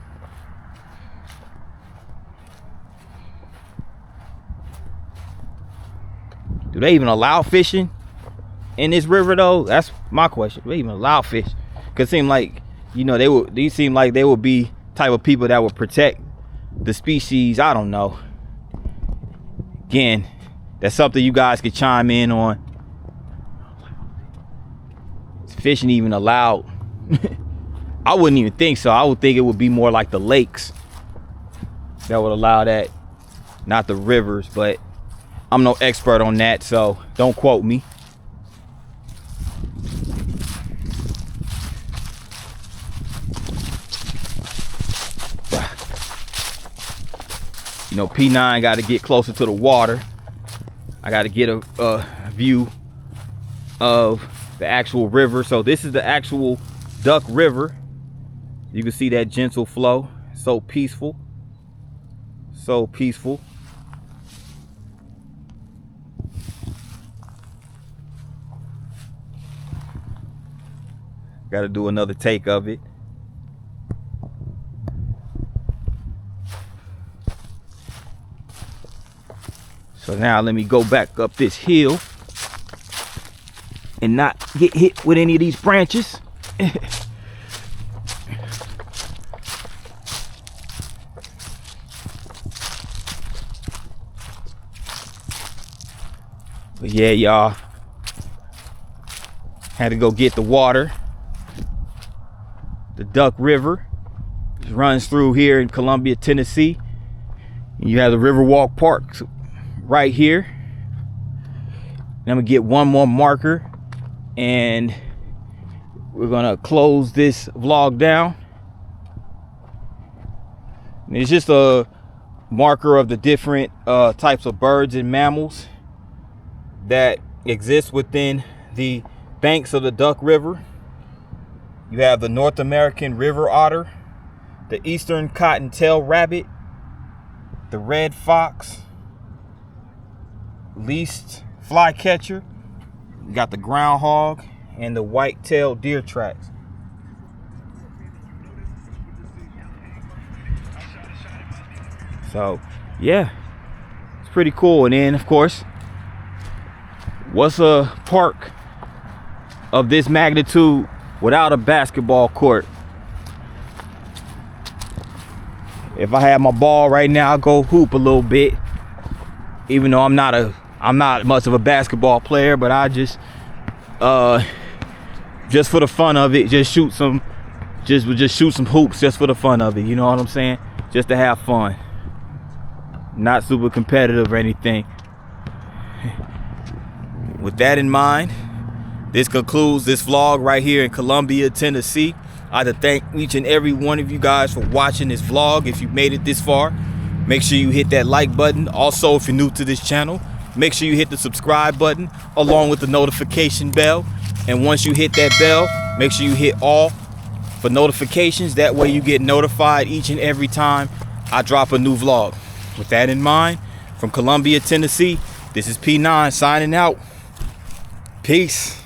Do they even allow fishing in this river though? That's my question. Do they even allow fish? Cause it seem like, you know, these seem like they would be type of people that would protect the species. I don't know. Again, that's something you guys could chime in on. Is fishing even allowed? I wouldn't even think so. I would think it would be more like the lakes that would allow that, not the rivers, but I'm no expert on that, so don't quote me. You know, P9 got to get closer to the water. I got to get a view of the actual river. So this is the actual Duck River. You can see that gentle flow. So peaceful. So peaceful. Got to do another take of it. So now let me go back up this hill and not get hit with any of these branches. But yeah, y'all, had to go get the water. The Duck River. runs through here in Columbia, Tennessee. You have the Riverwalk Park right here. And I'm gonna get one more marker and we're gonna close this vlog down. And it's just a marker of the different types of birds and mammals that exist within the banks of the Duck River. You have the North American river otter, the eastern cottontail rabbit, the red fox, least flycatcher. You got the groundhog and the white-tailed deer tracks. So yeah, it's pretty cool. And then of course, what's a park of this magnitude without a basketball court? If I had my ball right now, I'd go hoop a little bit. Even though I'm not much of a basketball player, but I just for the fun of it, just shoot some hoops just for the fun of it. You know what I'm saying? Just to have fun. Not super competitive or anything. With that in mind, this concludes this vlog right here in Columbia, Tennessee. I'd like to thank each and every one of you guys for watching this vlog. If you made it this far, make sure you hit that like button. Also, if you're new to this channel, make sure you hit the subscribe button along with the notification bell. And once you hit that bell, make sure you hit all for notifications. That way you get notified each and every time I drop a new vlog. With that in mind, from Columbia, Tennessee, this is P9 signing out. Peace.